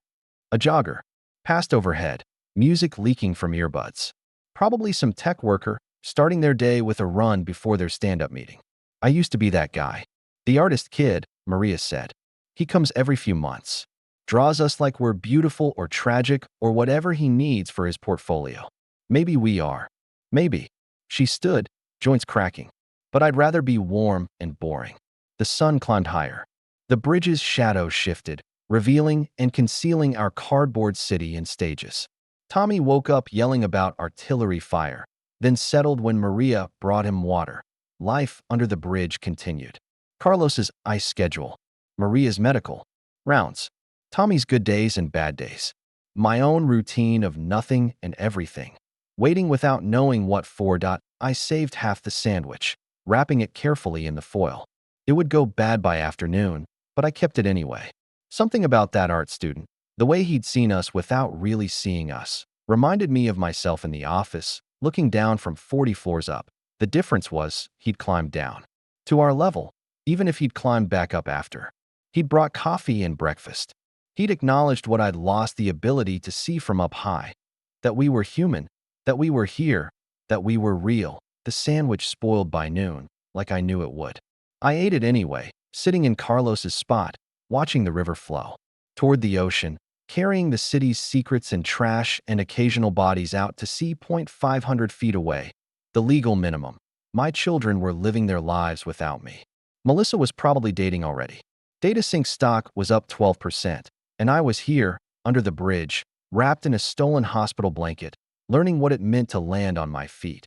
[SPEAKER 1] A jogger. Passed overhead, music leaking from earbuds. Probably some tech worker, starting their day with a run before their stand-up meeting. I used to be that guy. The artist kid, Maria said. He comes every few months. Draws us like we're beautiful or tragic or whatever he needs for his portfolio. Maybe we are. Maybe. She stood, joints cracking. But I'd rather be warm and boring. The sun climbed higher. The bridge's shadows shifted, revealing and concealing our cardboard city in stages. Tommy woke up yelling about artillery fire, then settled when Maria brought him water. Life under the bridge continued. Carlos's ice schedule. Maria's medical rounds. Tommy's good days and bad days. My own routine of nothing and everything. Waiting without knowing what for. I saved half the sandwich, wrapping it carefully in the foil. It would go bad by afternoon, but I kept it anyway. Something about that art student, the way he'd seen us without really seeing us, reminded me of myself in the office, looking down from 40 floors up. The difference was he'd climbed down to our level, even if he'd climbed back up after. He'd brought coffee and breakfast. He'd acknowledged what I'd lost the ability to see from up high. That we were human, that we were here, that we were real. The sandwich spoiled by noon, like I knew it would. I ate it anyway, sitting in Carlos's spot, watching the river flow toward the ocean, carrying the city's secrets and trash and occasional bodies out to sea. 500 feet away. The legal minimum. My children were living their lives without me. Melissa was probably dating already. DataSync stock was up 12%, and I was here, under the bridge, wrapped in a stolen hospital blanket, learning what it meant to land on my feet.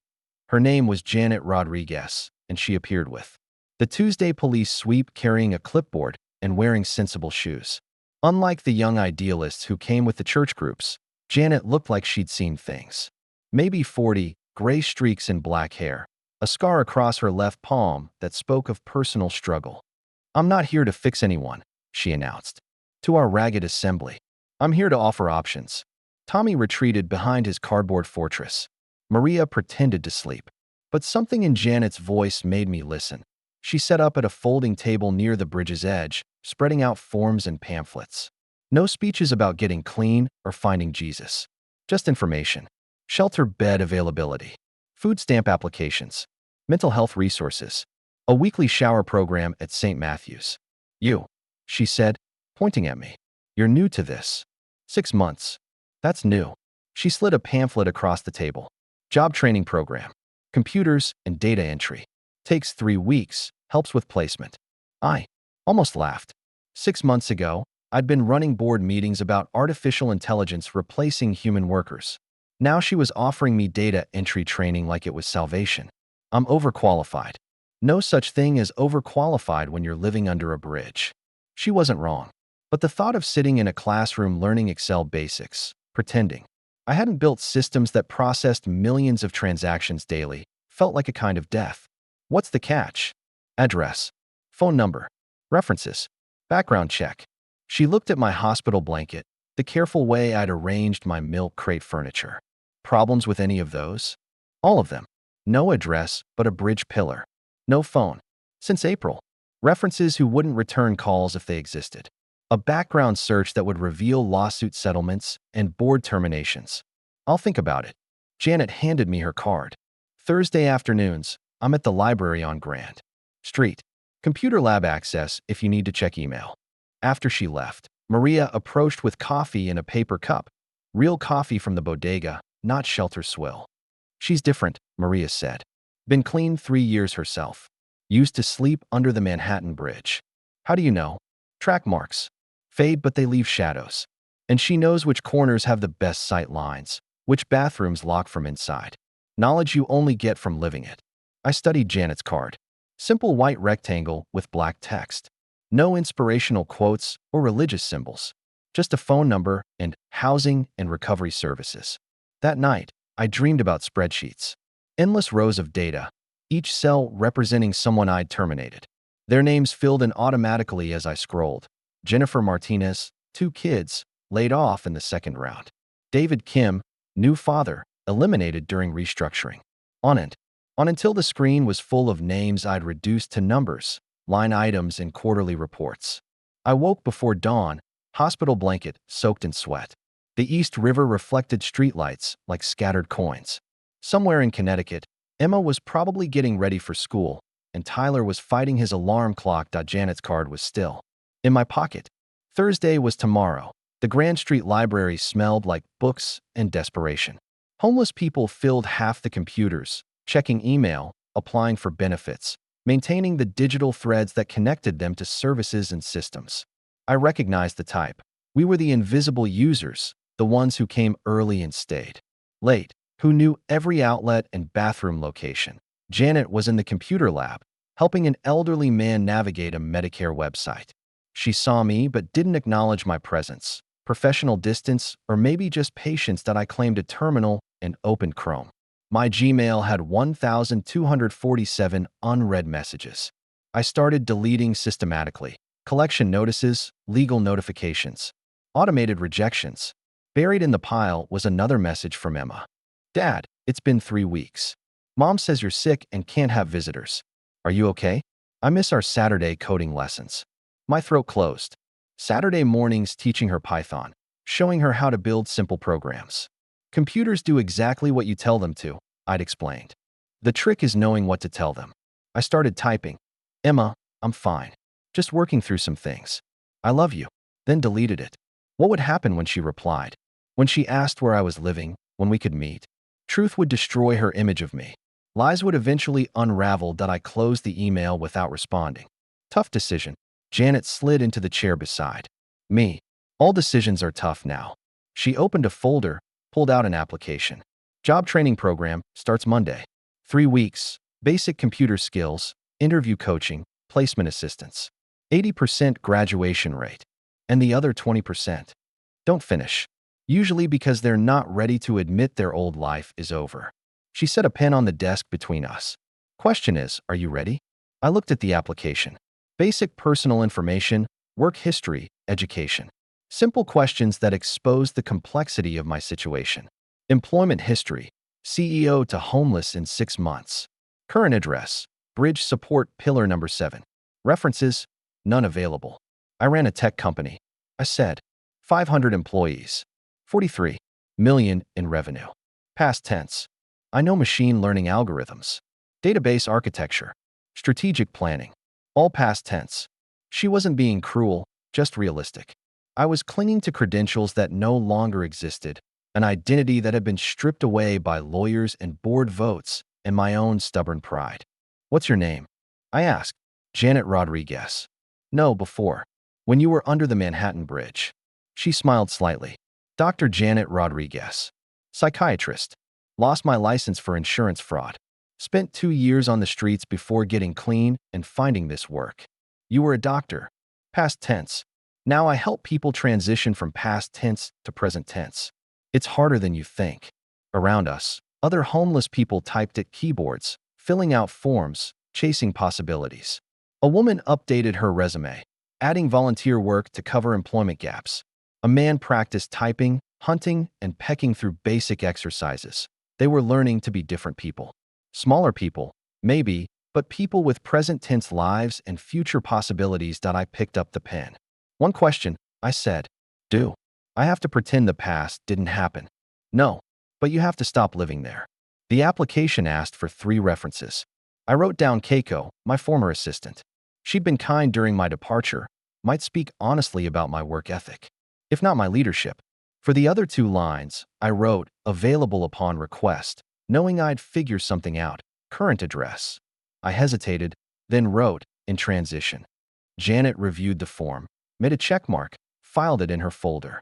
[SPEAKER 1] Her name was Janet Rodriguez, and she appeared with the Tuesday police sweep, carrying a clipboard and wearing sensible shoes. Unlike the young idealists who came with the church groups, Janet looked like she'd seen things. Maybe 40, gray streaks in black hair, a scar across her left palm that spoke of personal struggle. I'm not here to fix anyone, she announced. To our ragged assembly. I'm here to offer options. Tommy retreated behind his cardboard fortress. Maria pretended to sleep. But something in Janet's voice made me listen. She sat up at a folding table near the bridge's edge, spreading out forms and pamphlets. No speeches about getting clean or finding Jesus. Just information. Shelter bed availability. Food stamp applications. Mental health resources. A weekly shower program at St. Matthew's. You, she said, pointing at me. You're new to this. 6 months. That's new. She slid a pamphlet across the table. Job training program. Computers and data entry. Takes 3 weeks. Helps with placement. I almost laughed. 6 months ago, I'd been running board meetings about artificial intelligence replacing human workers. Now she was offering me data entry training like it was salvation. I'm overqualified. No such thing as overqualified when you're living under a bridge. She wasn't wrong. But the thought of sitting in a classroom learning Excel basics, pretending I hadn't built systems that processed millions of transactions daily, felt like a kind of death. What's the catch? Address. Phone number. References. Background check. She looked at my hospital blanket, the careful way I'd arranged my milk crate furniture. Problems with any of those? All of them. No address, but a bridge pillar. No phone. Since April. References who wouldn't return calls if they existed. A background search that would reveal lawsuit settlements and board terminations. I'll think about it. Janet handed me her card. Thursday afternoons, I'm at the library on Grand Street. Computer lab access if you need to check email. After she left, Maria approached with coffee in a paper cup. Real coffee from the bodega, not shelter swill. She's different, Maria said. Been clean 3 years herself. Used to sleep under the Manhattan Bridge. How do you know? Track marks. Fade, but they leave shadows. And she knows which corners have the best sight lines, which bathrooms lock from inside. Knowledge you only get from living it. I studied Janet's card. Simple white rectangle with black text. No inspirational quotes or religious symbols. Just a phone number and housing and recovery services. That night, I dreamed about spreadsheets. Endless rows of data, each cell representing someone I'd terminated. Their names filled in automatically as I scrolled. Jennifer Martinez, 2 kids, laid off in the second round. David Kim, new father, eliminated during restructuring. On until the screen was full of names I'd reduced to numbers, line items, and quarterly reports. I woke before dawn, hospital blanket soaked in sweat. The East River reflected streetlights like scattered coins. Somewhere in Connecticut, Emma was probably getting ready for school, and Tyler was fighting his alarm clock. Janet's card was still in my pocket. Thursday was tomorrow. The Grand Street Library smelled like books and desperation. Homeless people filled half the computers, checking email, applying for benefits, maintaining the digital threads that connected them to services and systems. I recognized the type. We were the invisible users, the ones who came early and stayed late, who knew every outlet and bathroom location. Janet was in the computer lab, helping an elderly man navigate a Medicare website. She saw me but didn't acknowledge my presence, professional distance, or maybe just patience that I claimed a terminal and opened Chrome. My Gmail had 1,247 unread messages. I started deleting systematically. Collection notices, legal notifications, automated rejections. Buried in the pile was another message from Emma. Dad, it's been 3 weeks. Mom says you're sick and can't have visitors. Are you okay? I miss our Saturday coding lessons. My throat closed. Saturday mornings teaching her Python, showing her how to build simple programs. Computers do exactly what you tell them to, I'd explained. The trick is knowing what to tell them. I started typing. Emma, I'm fine. Just working through some things. I love you. Then deleted it. What would happen when she replied? When she asked where I was living, when we could meet? Truth would destroy her image of me. Lies would eventually unravel that I closed the email without responding. Tough decision. Janet slid into the chair beside me. All decisions are tough now. She opened a folder, pulled out an application. Job training program starts Monday. 3 weeks, basic computer skills, interview coaching, placement assistance. 80% graduation rate. And the other 20% don't finish. Usually because they're not ready to admit their old life is over. She set a pen on the desk between us. Question is, are you ready? I looked at the application. Basic personal information, work history, education. Simple questions that expose the complexity of my situation. Employment history, CEO to homeless in 6 months. Current address, bridge support pillar number 7. References, none available. I ran a tech company. I said, 500 employees, 43 million in revenue. Past tense. I know machine learning algorithms, database architecture, strategic planning. All past tense. She wasn't being cruel, just realistic. I was clinging to credentials that no longer existed, an identity that had been stripped away by lawyers and board votes and my own stubborn pride. What's your name? I asked. Janet Rodriguez. No, before. When you were under the Manhattan Bridge. She smiled slightly. Dr. Janet Rodriguez. Psychiatrist. Lost my license for insurance fraud. Spent 2 years on the streets before getting clean and finding this work. You were a doctor. Past tense. Now I help people transition from past tense to present tense. It's harder than you think. Around us, other homeless people typed at keyboards, filling out forms, chasing possibilities. A woman updated her resume, adding volunteer work to cover employment gaps. A man practiced typing, hunting, and pecking through basic exercises. They were learning to be different people. Smaller people, maybe, but people with present tense lives and future possibilities. I picked up the pen. One question, I said. Do I have to pretend the past didn't happen? No, but you have to stop living there. The application asked for 3 references. I wrote down Keiko, my former assistant. She'd been kind during my departure, might speak honestly about my work ethic. If not my leadership. For the other 2 lines, I wrote, available upon request, knowing I'd figure something out, current address. I hesitated, then wrote, in transition. Janet reviewed the form, made a check mark, filed it in her folder.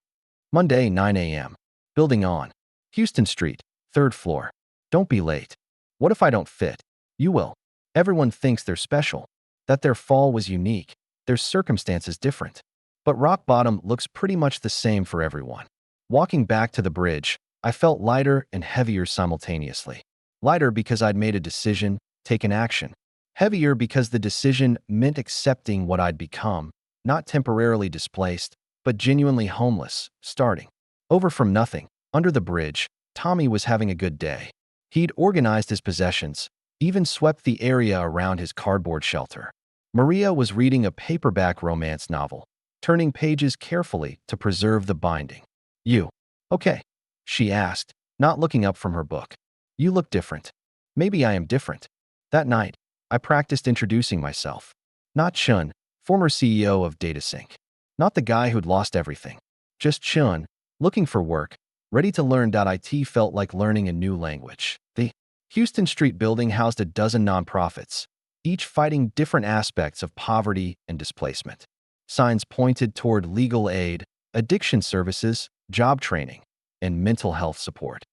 [SPEAKER 1] Monday, 9 a.m. Building on. Houston Street, 3rd floor. Don't be late. What if I don't fit? You will. Everyone thinks they're special, that their fall was unique, their circumstances different. But rock bottom looks pretty much the same for everyone. Walking back to the bridge, I felt lighter and heavier simultaneously. Lighter because I'd made a decision, taken action. Heavier because the decision meant accepting what I'd become, not temporarily displaced, but genuinely homeless, starting over from nothing. Under the bridge, Tommy was having a good day. He'd organized his possessions, even swept the area around his cardboard shelter. Maria was reading a paperback romance novel, turning pages carefully to preserve the binding. You, okay? She asked, not looking up from her book. You look different. Maybe I am different. That night, I practiced introducing myself. Not Chun, former CEO of DataSync. Not the guy who'd lost everything. Just Chun, looking for work, ready to learn. It felt like learning a new language. The Houston Street building housed a dozen nonprofits, each fighting different aspects of poverty and displacement. Signs pointed toward legal aid, addiction services, job training, and mental health support.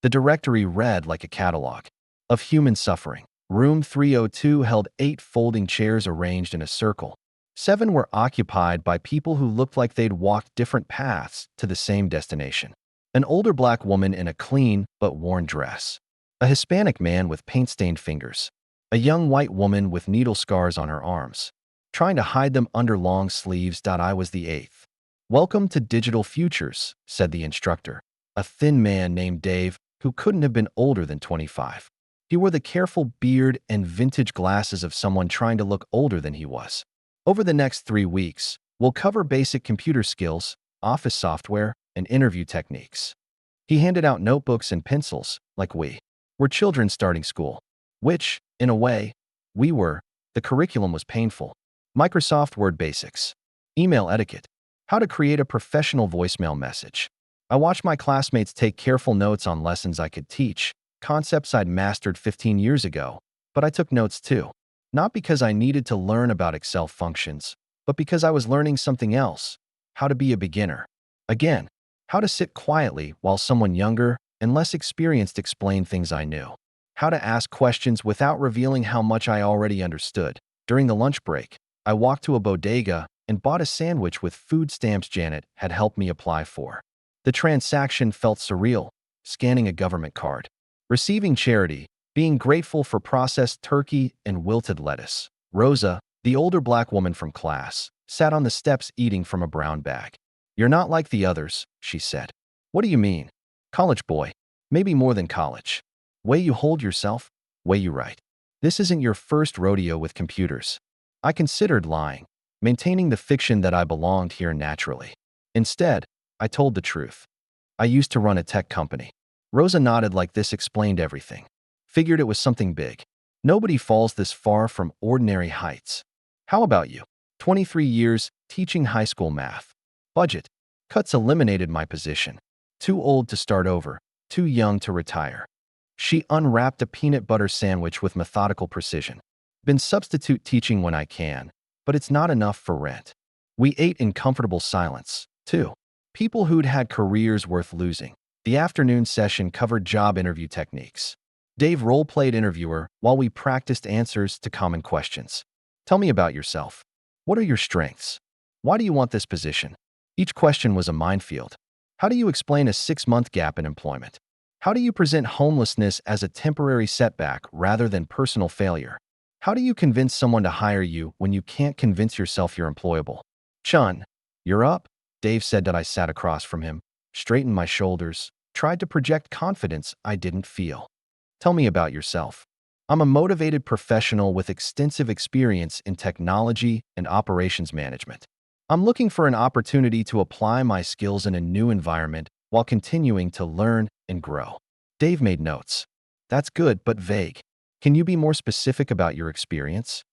[SPEAKER 1] The directory read like a catalog of human suffering. Room 302 held 8 folding chairs arranged in a circle. 7 were occupied by people who looked like they'd walked different paths to the same destination. An older black woman in a clean but worn dress. A Hispanic man with paint-stained fingers. A young white woman with needle scars on her arms, trying to hide them under long sleeves. I was the 8th. Welcome to Digital Futures, said the instructor, a thin man named Dave who couldn't have been older than 25. He wore the careful beard and vintage glasses of someone trying to look older than he was. Over the next 3 weeks, we'll cover basic computer skills, office software, and interview techniques. He handed out notebooks and pencils, like we were children starting school. Which, in a way, we were. The curriculum was painful. Microsoft Word basics. Email etiquette. How to create a professional voicemail message. I watched my classmates take careful notes on lessons I could teach, concepts I'd mastered 15 years ago, but I took notes too. Not because I needed to learn about Excel functions, but because I was learning something else. How to be a beginner. Again, how to sit quietly while someone younger and less experienced explained things I knew. How to ask questions without revealing how much I already understood. During the lunch break, I walked to a bodega and bought a sandwich with food stamps Janet had helped me apply for. The transaction felt surreal, scanning a government card, receiving charity, being grateful for processed turkey and wilted lettuce. Rosa, the older black woman from class, sat on the steps eating from a brown bag. You're not like the others, she said. What do you mean? College boy. Maybe more than college. Way you hold yourself, way you write. This isn't your first rodeo with computers. I considered lying, maintaining the fiction that I belonged here naturally. Instead, I told the truth. I used to run a tech company. Rosa nodded like this explained everything. Figured it was something big. Nobody falls this far from ordinary heights. How about you? 23 years teaching high school math. Budget. Cuts eliminated my position. Too old to start over, too young to retire. She unwrapped a peanut butter sandwich with methodical precision. Been substitute teaching when I can, but it's not enough for rent. We ate in comfortable silence, too. People who'd had careers worth losing. The afternoon session covered job interview techniques. Dave role-played interviewer while we practiced answers to common questions. Tell me about yourself. What are your strengths? Why do you want this position? Each question was a minefield. How do you explain a 6-month gap in employment? How do you present homelessness as a temporary setback rather than personal failure? How do you convince someone to hire you when you can't convince yourself you're employable? Chun, you're up, Dave said that I sat across from him, straightened my shoulders, tried to project confidence I didn't feel. Tell me about yourself. I'm a motivated professional with extensive experience in technology and operations management. I'm looking for an opportunity to apply my skills in a new environment while continuing to learn and grow. Dave made notes. That's good, but vague. Can you be more specific about your experience?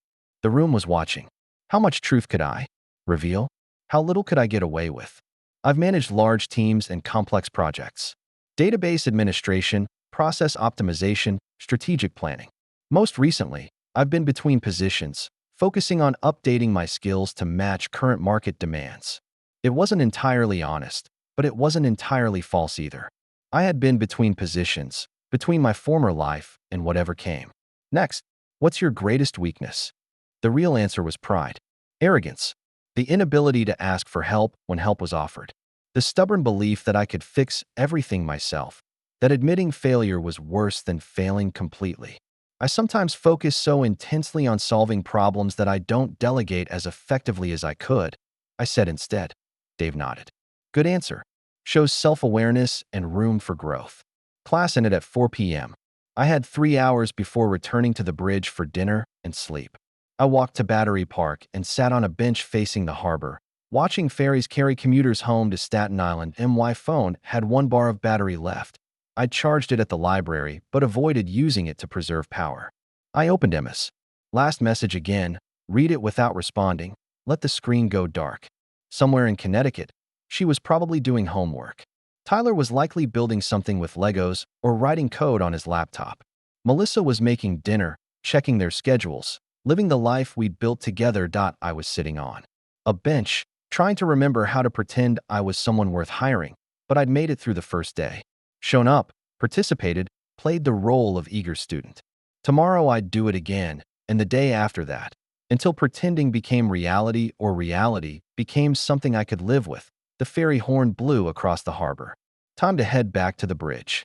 [SPEAKER 1] The room was watching. How much truth could I reveal? How little could I get away with? I've managed large teams and complex projects. Database administration, process optimization, strategic planning. Most recently, I've been between positions, focusing on updating my skills to match current market demands. It wasn't entirely honest, but it wasn't entirely false either. I had been between positions, between my former life and whatever came. Next, what's your greatest weakness? The real answer was pride. Arrogance. The inability to ask for help when help was offered. The stubborn belief that I could fix everything myself, that admitting failure was worse than failing completely. I sometimes focus so intensely on solving problems that I don't delegate as effectively as I could. I said instead. Dave nodded. Good answer. Shows self-awareness and room for growth. Class ended at 4 p.m. I had 3 hours before returning to the bridge for dinner and sleep. I walked to Battery Park and sat on a bench facing the harbor, watching ferries carry commuters home to Staten Island. My phone had 1 bar of battery left. I charged it at the library, but avoided using it to preserve power. I opened Emma's last message again, read it without responding, let the screen go dark. Somewhere in Connecticut, she was probably doing homework. Tyler was likely building something with Legos or writing code on his laptop. Melissa was making dinner, checking their schedules, living the life we'd built together. I was sitting on a bench, trying to remember how to pretend I was someone worth hiring, but I'd made it through the first day. Shown up, participated, played the role of eager student. Tomorrow I'd do it again, and the day after that, until pretending became reality or reality became something I could live with. The ferry horn blew across the harbor. Time to head back to the bridge.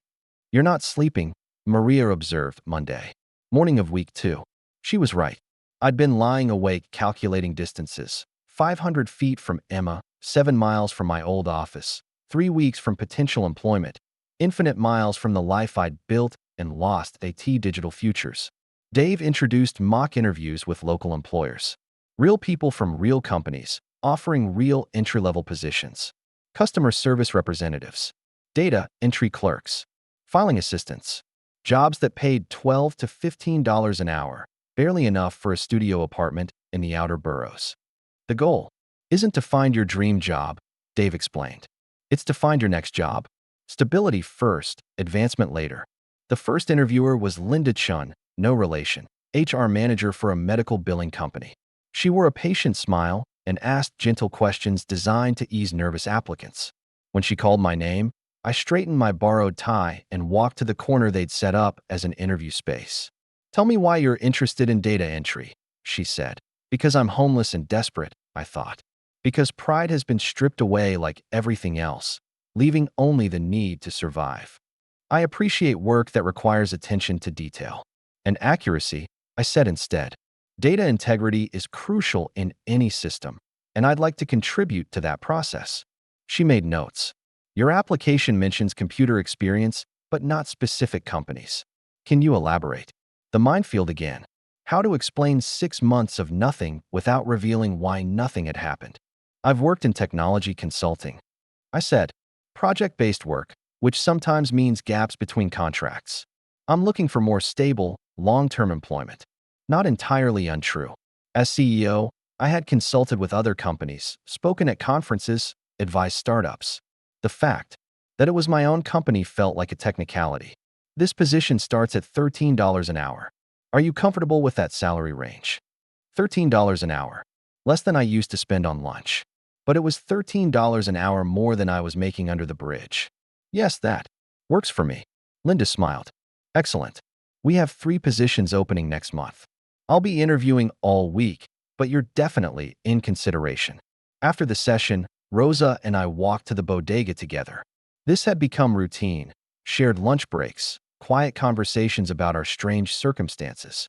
[SPEAKER 1] You're not sleeping, Maria observed Monday. Morning of week 2. She was right. I'd been lying awake calculating distances. 500 feet from Emma, 7 miles from my old office, 3 weeks from potential employment, infinite miles from the life I'd built and lost. Digital futures. Dave introduced mock interviews with local employers. Real people from real companies, offering real entry-level positions. Customer service representatives. Data entry clerks. Filing assistants. Jobs that paid $12 to $15 an hour, barely enough for a studio apartment in the outer boroughs. The goal isn't to find your dream job, Dave explained. It's to find your next job. Stability first, advancement later. The first interviewer was Linda Chun, no relation, HR manager for a medical billing company. She wore a patient smile and asked gentle questions designed to ease nervous applicants. When she called my name, I straightened my borrowed tie and walked to the corner they'd set up as an interview space. Tell me why you're interested in data entry, she said. Because I'm homeless and desperate, I thought. Because pride has been stripped away like everything else, leaving only the need to survive. I appreciate work that requires attention to detail. And accuracy, I said instead. Data integrity is crucial in any system, and I'd like to contribute to that process. She made notes. Your application mentions computer experience, but not specific companies. Can you elaborate? The minefield again. How to explain 6 months of nothing without revealing why nothing had happened. I've worked in technology consulting. I said, project-based work, which sometimes means gaps between contracts. I'm looking for more stable, long-term employment. Not entirely untrue. As CEO, I had consulted with other companies, spoken at conferences, advised startups. The fact that it was my own company felt like a technicality. This position starts at $13 an hour. Are you comfortable with that salary range? $13 an hour. Less than I used to spend on lunch. But it was $13 an hour more than I was making under the bridge. Yes, that works for me. Linda smiled. Excellent. We have 3 positions opening next month. I'll be interviewing all week, but you're definitely in consideration. After the session, Rosa and I walked to the bodega together. This had become routine. Shared lunch breaks, quiet conversations about our strange circumstances.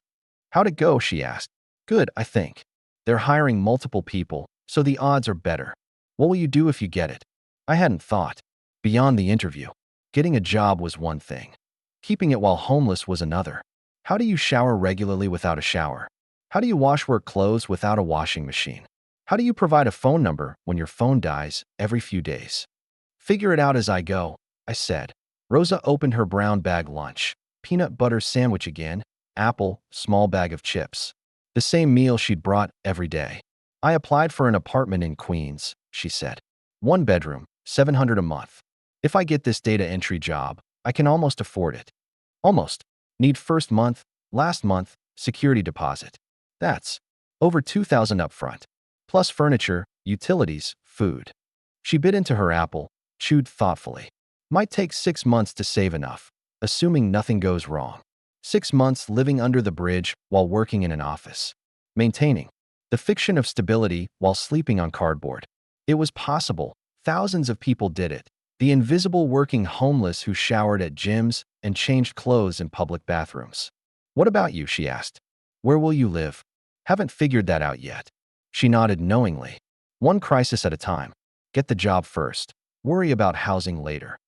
[SPEAKER 1] How'd it go, she asked. Good, I think. They're hiring multiple people, so the odds are better. What will you do if you get it? I hadn't thought. Beyond the interview. Getting a job was one thing. Keeping it while homeless was another. How do you shower regularly without a shower? How do you wash work clothes without a washing machine? How do you provide a phone number when your phone dies every few days? Figure it out as I go, I said. Rosa opened her brown bag lunch. Peanut butter sandwich again, apple, small bag of chips. The same meal she'd brought every day. I applied for an apartment in Queens, she said. 1 bedroom, $700 a month. If I get this data entry job, I can almost afford it. Almost. Need first month, last month, security deposit. That's over 2,000 upfront. Plus furniture, utilities, food. She bit into her apple, chewed thoughtfully. Might take 6 months to save enough, assuming nothing goes wrong. 6 months living under the bridge while working in an office. Maintaining the fiction of stability while sleeping on cardboard. It was possible. Thousands of people did it. The invisible working homeless who showered at gyms and changed clothes in public bathrooms. What about you? She asked. Where will you live? Haven't figured that out yet. She nodded knowingly. One crisis at a time. Get the job first. Worry about housing later.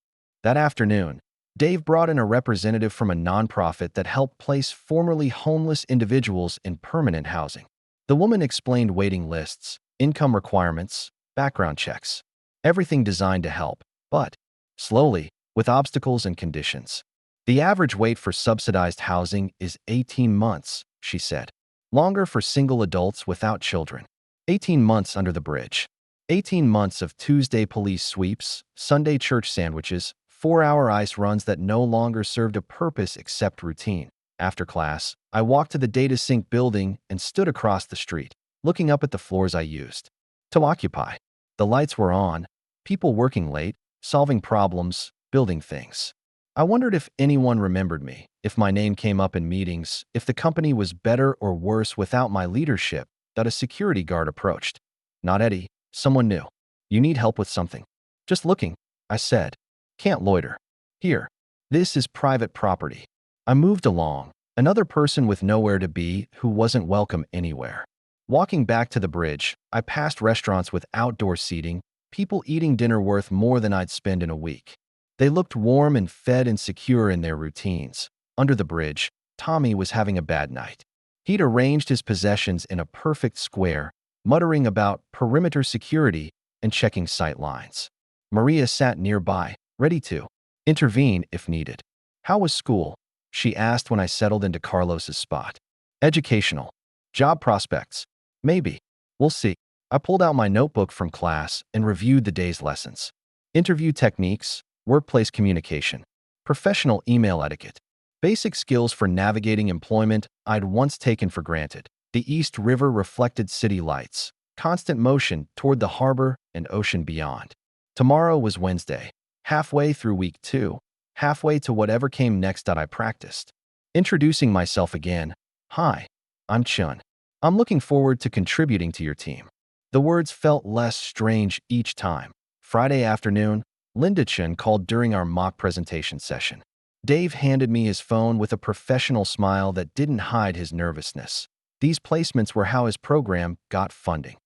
[SPEAKER 1] That afternoon, Dave brought in a representative from a nonprofit that helped place formerly homeless individuals in permanent housing. The woman explained waiting lists, income requirements, background checks. Everything designed to help, but slowly, with obstacles and conditions. The average wait for subsidized housing is 18 months, she said. Longer for single adults without children. 18 months under the bridge. 18 months of Tuesday police sweeps, Sunday church sandwiches, 4-hour ice runs that no longer served a purpose except routine. After class, I walked to the data sync building and stood across the street, looking up at the floors I used to occupy. The lights were on, people working late, solving problems, building things. I wondered if anyone remembered me, if my name came up in meetings, if the company was better or worse without my leadership. That a security guard approached. Not Eddie, someone new. You need help with something. Just looking, I said. Can't loiter. Here. This is private property. I moved along, another person with nowhere to be who wasn't welcome anywhere. Walking back to the bridge, I passed restaurants with outdoor seating, people eating dinner worth more than I'd spend in a week. They looked warm and fed and secure in their routines. Under the bridge, Tommy was having a bad night. He'd arranged his possessions in a perfect square, muttering about perimeter security and checking sight lines. Maria sat nearby, ready to intervene if needed. How was school? She asked when I settled into Carlos's spot. Educational. Job prospects. Maybe. We'll see. I pulled out my notebook from class and reviewed the day's lessons. Interview techniques, workplace communication, professional email etiquette, basic skills for navigating employment I'd once taken for granted. The East River reflected city lights, constant motion toward the harbor and ocean beyond. Tomorrow was Wednesday, halfway through week 2, halfway to whatever came next. I practiced. Introducing myself again. Hi, I'm Chun. I'm looking forward to contributing to your team. The words felt less strange each time. Friday afternoon, Linda Chun called during our mock presentation session. Dave handed me his phone with a professional smile that didn't hide his nervousness. These placements were how his program got funding.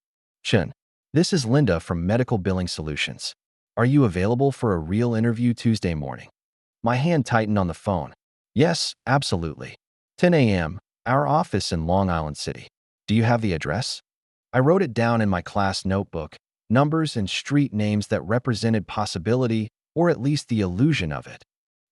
[SPEAKER 1] Chun, this is Linda from Medical Billing Solutions. Are you available for a real interview Tuesday morning? My hand tightened on the phone. Yes, absolutely. 10 a.m., our office in Long Island City. Do you have the address? I wrote it down in my class notebook, numbers and street names that represented possibility or at least the illusion of it.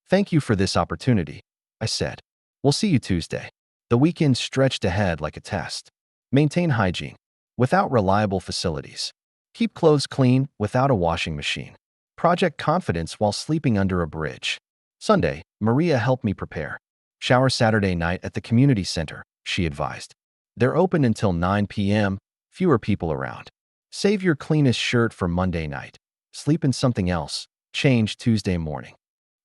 [SPEAKER 1] Thank you for this opportunity, I said. We'll see you Tuesday. The weekend stretched ahead like a test. Maintain hygiene. Without reliable facilities. Keep clothes clean without a washing machine. Project confidence while sleeping under a bridge. Sunday, Maria helped me prepare. Shower Saturday night at the community center, she advised. They're open until 9 p.m., fewer people around. Save your cleanest shirt for Monday night. Sleep in something else. Change Tuesday morning.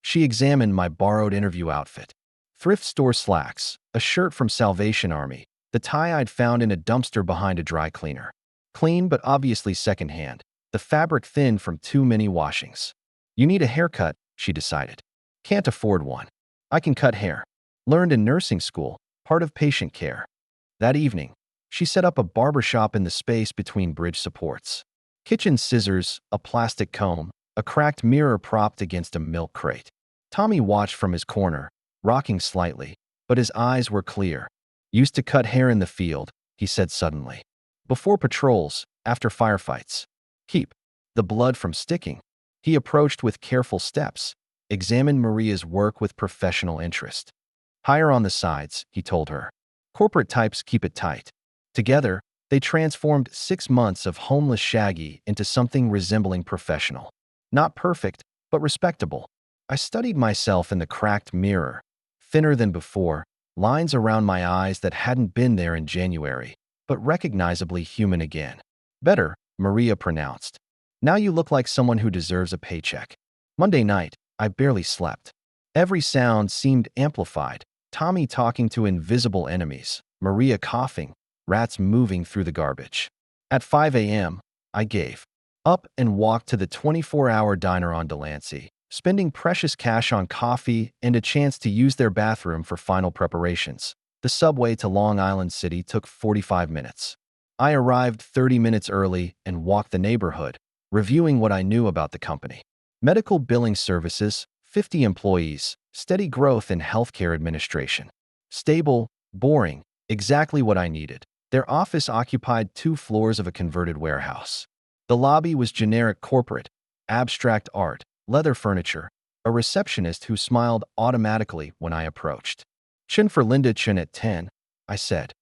[SPEAKER 1] She examined my borrowed interview outfit. Thrift store slacks, a shirt from Salvation Army, the tie I'd found in a dumpster behind a dry cleaner. Clean but obviously secondhand, the fabric thin from too many washings. You need a haircut, she decided. Can't afford one. I can cut hair. Learned in nursing school, part of patient care. That evening, she set up a barbershop in the space between bridge supports. Kitchen scissors, a plastic comb, a cracked mirror propped against a milk crate. Tommy watched from his corner, rocking slightly, but his eyes were clear. Used to cut hair in the field, he said suddenly. Before patrols, after firefights. Keep the blood from sticking. He approached with careful steps, examined Maria's work with professional interest. Hire on the sides, he told her. Corporate types keep it tight. Together, they transformed 6 months of homeless Shaggy into something resembling professional. Not perfect, but respectable. I studied myself in the cracked mirror. Thinner than before, lines around my eyes that hadn't been there in January, but recognizably human again. Better, Maria pronounced. Now you look like someone who deserves a paycheck. Monday night, I barely slept. Every sound seemed amplified. Tommy talking to invisible enemies, Maria coughing, rats moving through the garbage. At 5 a.m., I gave up and walked to the 24-hour diner on Delancey, spending precious cash on coffee and a chance to use their bathroom for final preparations. The subway to Long Island City took 45 minutes. I arrived 30 minutes early and walked the neighborhood, reviewing what I knew about the company. Medical billing services, 50 employees, steady growth in healthcare administration. Stable, boring, exactly what I needed. Their office occupied 2 floors of a converted warehouse. The lobby was generic corporate, abstract art, leather furniture, a receptionist who smiled automatically when I approached. Chin for Linda Chin at 10, I said.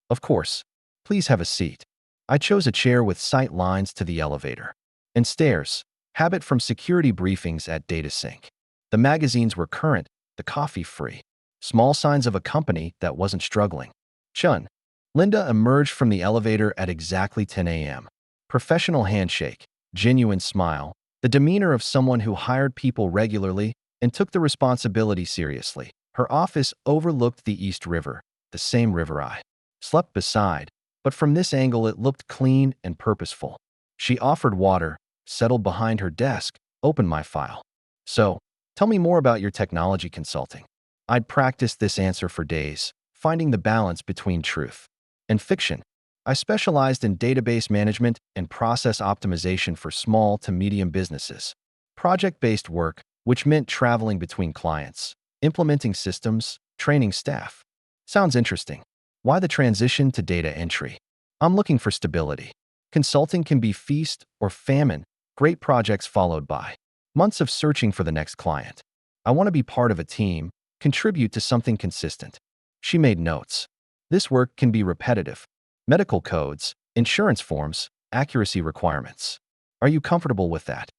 [SPEAKER 1] Of course. Please have a seat. I chose a chair with sight lines to the elevator. And stairs, habit from security briefings at data sync. The magazines were current, the coffee free. Small signs of a company that wasn't struggling. Chun. Linda emerged from the elevator at exactly 10 a.m. Professional handshake, genuine smile, the demeanor of someone who hired people regularly and took the responsibility seriously. Her office overlooked the East River, the same river I slept beside, but from this angle it looked clean and purposeful. She offered water, settled behind her desk, opened my file. So, tell me more about your technology consulting. I'd practiced this answer for days, finding the balance between truth and fiction. I specialized in database management and process optimization for small to medium businesses. Project-based work, which meant traveling between clients, implementing systems, training staff. Sounds interesting. Why the transition to data entry? I'm looking for stability. Consulting can be feast or famine, great projects followed by months of searching for the next client. I want to be part of a team, contribute to something consistent. She made notes. This work can be repetitive. Medical codes, insurance forms, accuracy requirements. Are you comfortable with that?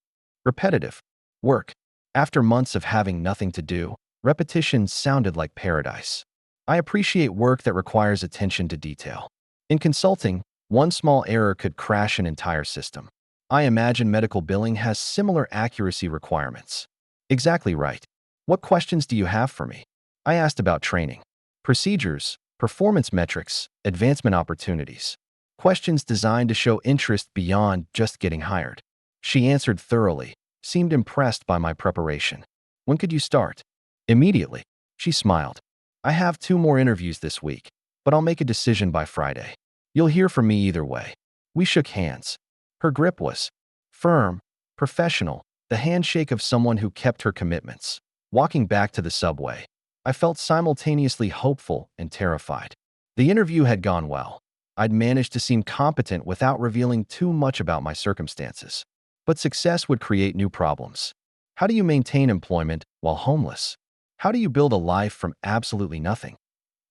[SPEAKER 1] Repetitive work. After months of having nothing to do, repetition sounded like paradise. I appreciate work that requires attention to detail. In consulting, one small error could crash an entire system. I imagine medical billing has similar accuracy requirements. Exactly right. What questions do you have for me? I asked about training, procedures, performance metrics, advancement opportunities. Questions designed to show interest beyond just getting hired. She answered thoroughly, seemed impressed by my preparation. When could you start? Immediately. She smiled. I have 2 more interviews this week, but I'll make a decision by Friday. You'll hear from me either way. We shook hands. Her grip was firm, professional, the handshake of someone who kept her commitments. Walking back to the subway, I felt simultaneously hopeful and terrified. The interview had gone well. I'd managed to seem competent without revealing too much about my circumstances. But success would create new problems. How do you maintain employment while homeless? How do you build a life from absolutely nothing?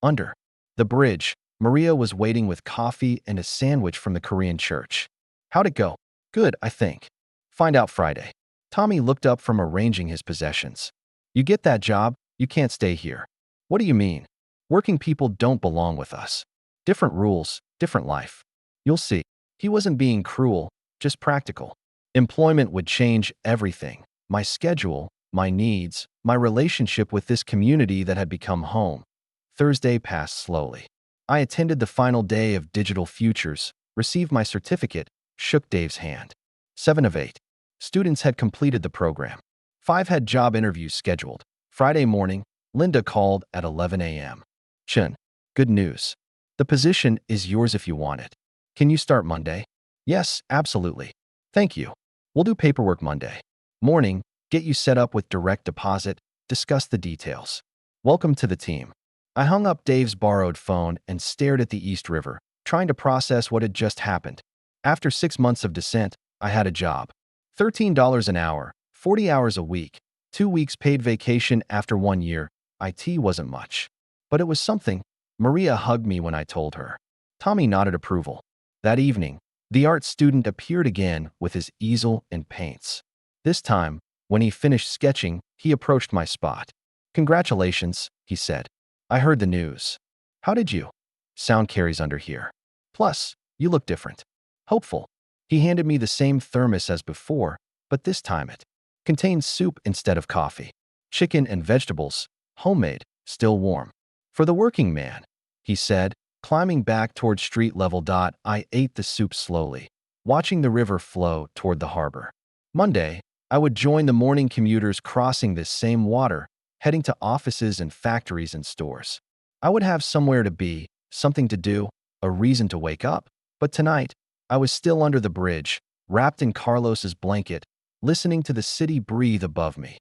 [SPEAKER 1] Under the bridge, Maria was waiting with coffee and a sandwich from the Korean church. How'd it go? Good, I think. Find out Friday. Tommy looked up from arranging his possessions. You get that job, you can't stay here. What do you mean? Working people don't belong with us. Different rules, different life. You'll see. He wasn't being cruel, just practical. Employment would change everything. My schedule, my needs, my relationship with this community that had become home. Thursday passed slowly. I attended the final day of Digital Futures, received my certificate, shook Dave's hand. 7 of 8. Students had completed the program. 5 had job interviews scheduled. Friday morning, Linda called at 11 a.m. Chun, good news. The position is yours if you want it. Can you start Monday? Yes, absolutely. Thank you. We'll do paperwork Monday morning, get you set up with direct deposit, discuss the details. Welcome to the team. I hung up Dave's borrowed phone and stared at the East River, trying to process what had just happened. After 6 months of descent, I had a job. $13 an hour, 40 hours a week, 2 weeks paid vacation after 1 year. IT wasn't much. But it was something. Maria hugged me when I told her. Tommy nodded approval. That evening, the art student appeared again with his easel and paints. This time, when he finished sketching, he approached my spot. "Congratulations," he said. "I heard the news. How did you? Sound carries under here. Plus, you look different. Hopeful." He handed me the same thermos as before, but this time it contained soup instead of coffee. Chicken and vegetables, homemade, still warm. "For the working man," he said, climbing back toward street level. I ate the soup slowly, watching the river flow toward the harbor. Monday, I would join the morning commuters crossing this same water, heading to offices and factories and stores. I would have somewhere to be, something to do, a reason to wake up. But tonight, I was still under the bridge, wrapped in Carlos's blanket, listening to the city breathe above me.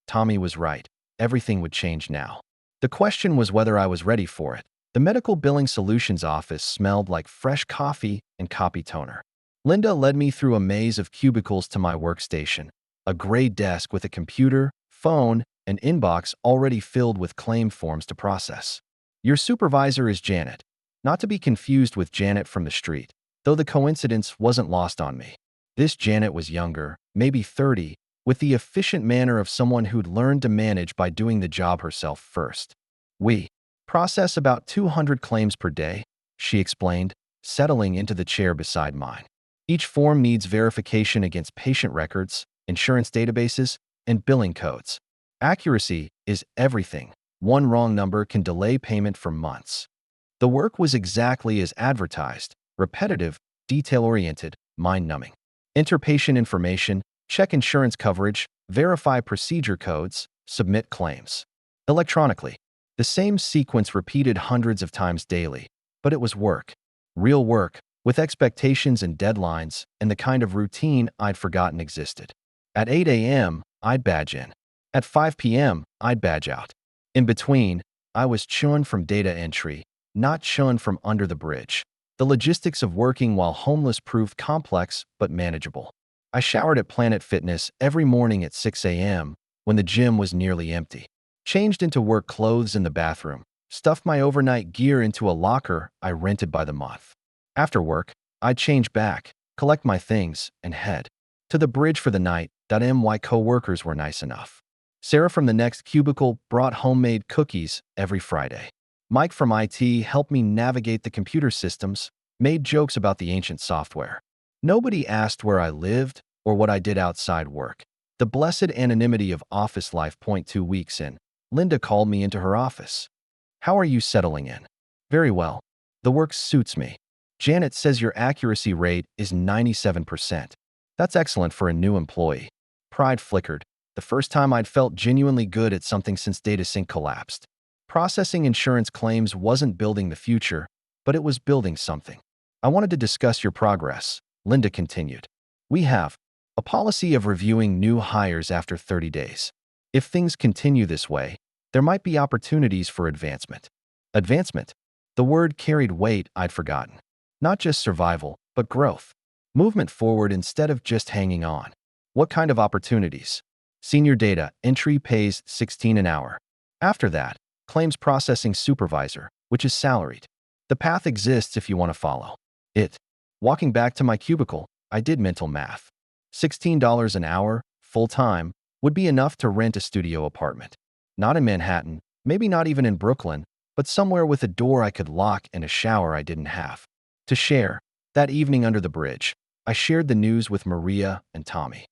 [SPEAKER 1] Tommy was right. Everything would change now. The question was whether I was ready for it. The medical billing solutions office smelled like fresh coffee and copy toner. Linda led me through a maze of cubicles to my workstation, a gray desk with a computer, phone, and inbox already filled with claim forms to process. "Your supervisor is Janet," not to be confused with Janet from the street, though the coincidence wasn't lost on me. This Janet was younger, maybe 30, with the efficient manner of someone who'd learned to manage by doing the job herself first. "We process about 200 claims per day," she explained, settling into the chair beside mine. "Each form needs verification against patient records, insurance databases, and billing codes. Accuracy is everything. One wrong number can delay payment for months." The work was exactly as advertised: repetitive, detail-oriented, mind-numbing. Enter patient information, check insurance coverage, verify procedure codes, submit claims. Electronically. The same sequence repeated hundreds of times daily, but it was work. Real work, with expectations and deadlines, and the kind of routine I'd forgotten existed. At 8 a.m., I'd badge in. At 5 p.m., I'd badge out. In between, I was chewing from data entry, not chewing from under the bridge. The logistics of working while homeless proved complex but manageable. I showered at Planet Fitness every morning at 6 a.m. when the gym was nearly empty. Changed into work clothes in the bathroom, stuffed my overnight gear into a locker I rented by the month. After work, I'd change back, collect my things, and head to the bridge for the night. My coworkers were nice enough. Sarah from the next cubicle brought homemade cookies every Friday. Mike from IT helped me navigate the computer systems, made jokes about the ancient software. Nobody asked where I lived or what I did outside work. The blessed anonymity of office life. 2 weeks in, Linda called me into her office. "How are you settling in?" "Very well. The work suits me. Janet says your accuracy rate is 97%. That's excellent for a new employee." Pride flickered. The first time I'd felt genuinely good at something since DataSync collapsed. Processing insurance claims wasn't building the future, but it was building something. "I wanted to discuss your progress," Linda continued. "We have a policy of reviewing new hires after 30 days. If things continue this way, there might be opportunities for advancement." Advancement. The word carried weight I'd forgotten. Not just survival, but growth. Movement forward instead of just hanging on. "What kind of opportunities?" "Senior data entry pays $16 an hour. After that, claims processing supervisor, which is salaried. The path exists if you want to follow it." Walking back to my cubicle, I did mental math. $16 an hour, full-time, would be enough to rent a studio apartment. Not in Manhattan, maybe not even in Brooklyn, but somewhere with a door I could lock and a shower I didn't have to share. That evening under the bridge, I shared the news with Maria and Tommy.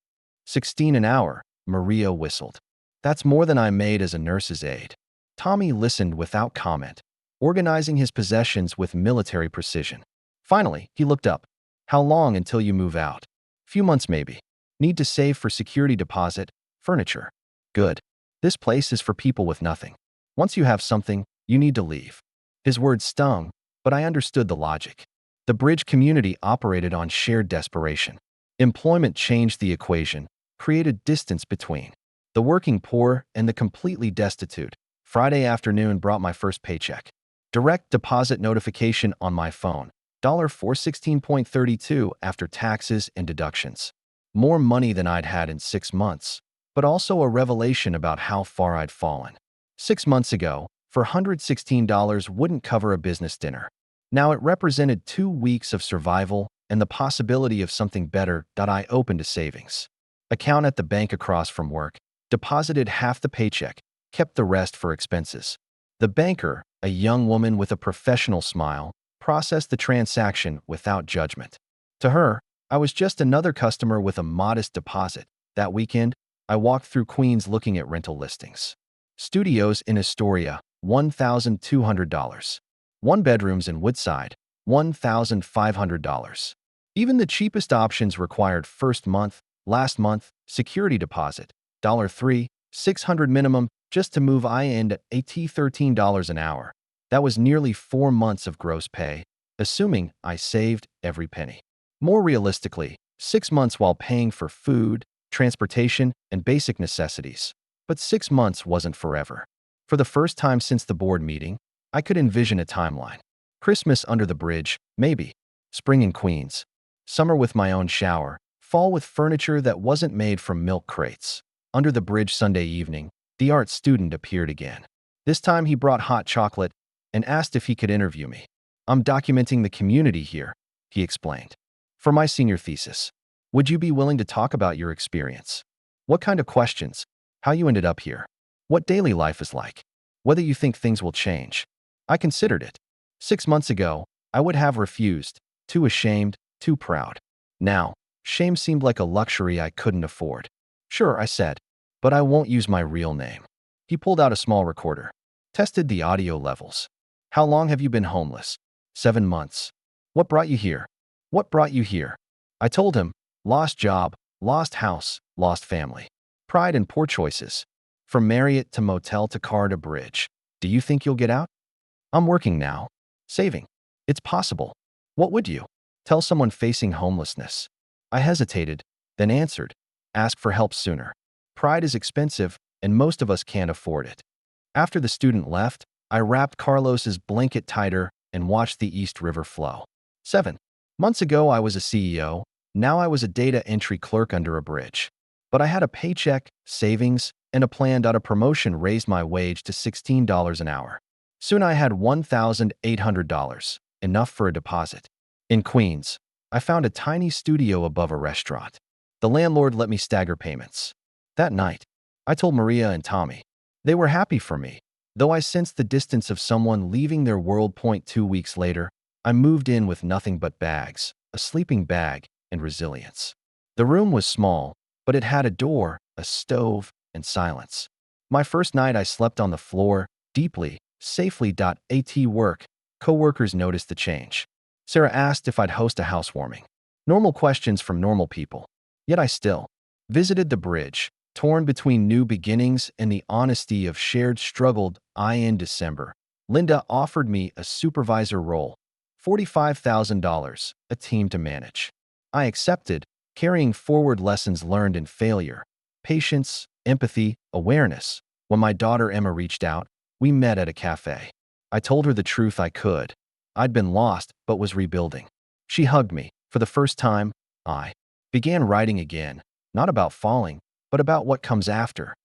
[SPEAKER 1] 16 an hour, Maria whistled. "That's more than I made as a nurse's aide." Tommy listened without comment, organizing his possessions with military precision. Finally, he looked up. "How long until you move out?" "Few months maybe. Need to save for security deposit, furniture." "Good. This place is for people with nothing. Once you have something, you need to leave." His words stung, but I understood the logic. The bridge community operated on shared desperation. Employment changed the equation, created distance between the working poor and the completely destitute. Friday afternoon brought my first paycheck. Direct deposit notification on my phone. $416.32 after taxes and deductions. More money than I'd had in 6 months, but also a revelation about how far I'd fallen. 6 months ago, $416 wouldn't cover a business dinner. Now it represented 2 weeks of survival and the possibility of something better. I opened a savings Account at the bank across from work, deposited half the paycheck, kept the rest for expenses. The banker, a young woman with a professional smile, processed the transaction without judgment. To her, I was just another customer with a modest deposit. That weekend, I walked through Queens looking at rental listings. Studios in Astoria, $1,200. One bedrooms in Woodside, $1,500. Even the cheapest options required first month, last month, security deposit, $3, 600 minimum, just to move. I end at $13 an hour. That was nearly 4 months of gross pay, assuming I saved every penny. More realistically, 6 months while paying for food, transportation, and basic necessities. But 6 months wasn't forever. For the first time since the board meeting, I could envision a timeline. Christmas under the bridge, maybe. Spring in Queens. Summer with my own shower. Fall with furniture that wasn't made from milk crates. Under the bridge Sunday evening, the art student appeared again. This time he brought hot chocolate and asked if he could interview me. I'm documenting the community here, he explained. For my senior thesis. Would you be willing to talk about your experience? What kind of questions? How you ended up here? What daily life is like? Whether you think things will change. I considered it. 6 months ago, I would have refused. Too ashamed, too proud. Now, shame seemed like a luxury I couldn't afford. Sure, I said, but I won't use my real name. He pulled out a small recorder. Tested the audio levels. How long have you been homeless? 7 months. What brought you here? What brought you here? I told him, lost job, lost house, lost family. Pride and poor choices. From Marriott to motel to car to bridge. Do you think you'll get out? I'm working now. Saving. It's possible. What would you tell someone facing homelessness? I hesitated, then answered, ask for help sooner. Pride is expensive, and most of us can't afford it. After the student left, I wrapped Carlos's blanket tighter and watched the East River flow. 7 months ago, I was a CEO. Now I was a data entry clerk under a bridge. But I had a paycheck, savings, and a plan. A promotion raised my wage to $16 an hour. Soon I had $1,800, enough for a deposit. In Queens, I found a tiny studio above a restaurant. The landlord let me stagger payments. That night, I told Maria and Tommy. They were happy for me, though I sensed the distance of someone leaving their world. 2 weeks later, I moved in with nothing but bags, a sleeping bag, and resilience. The room was small, but it had a door, a stove, and silence. My first night I slept on the floor, deeply, safely. At work, coworkers noticed the change. Sarah asked if I'd host a housewarming. Normal questions from normal people. Yet I still visited the bridge, torn between new beginnings and the honesty of shared struggle. In December, Linda offered me a supervisor role, $45,000, a team to manage. I accepted, carrying forward lessons learned in failure, patience, empathy, awareness. When my daughter Emma reached out, we met at a cafe. I told her the truth I could. I'd been lost, but was rebuilding. She hugged me. For the first time, I began writing again, not about falling, but about what comes after.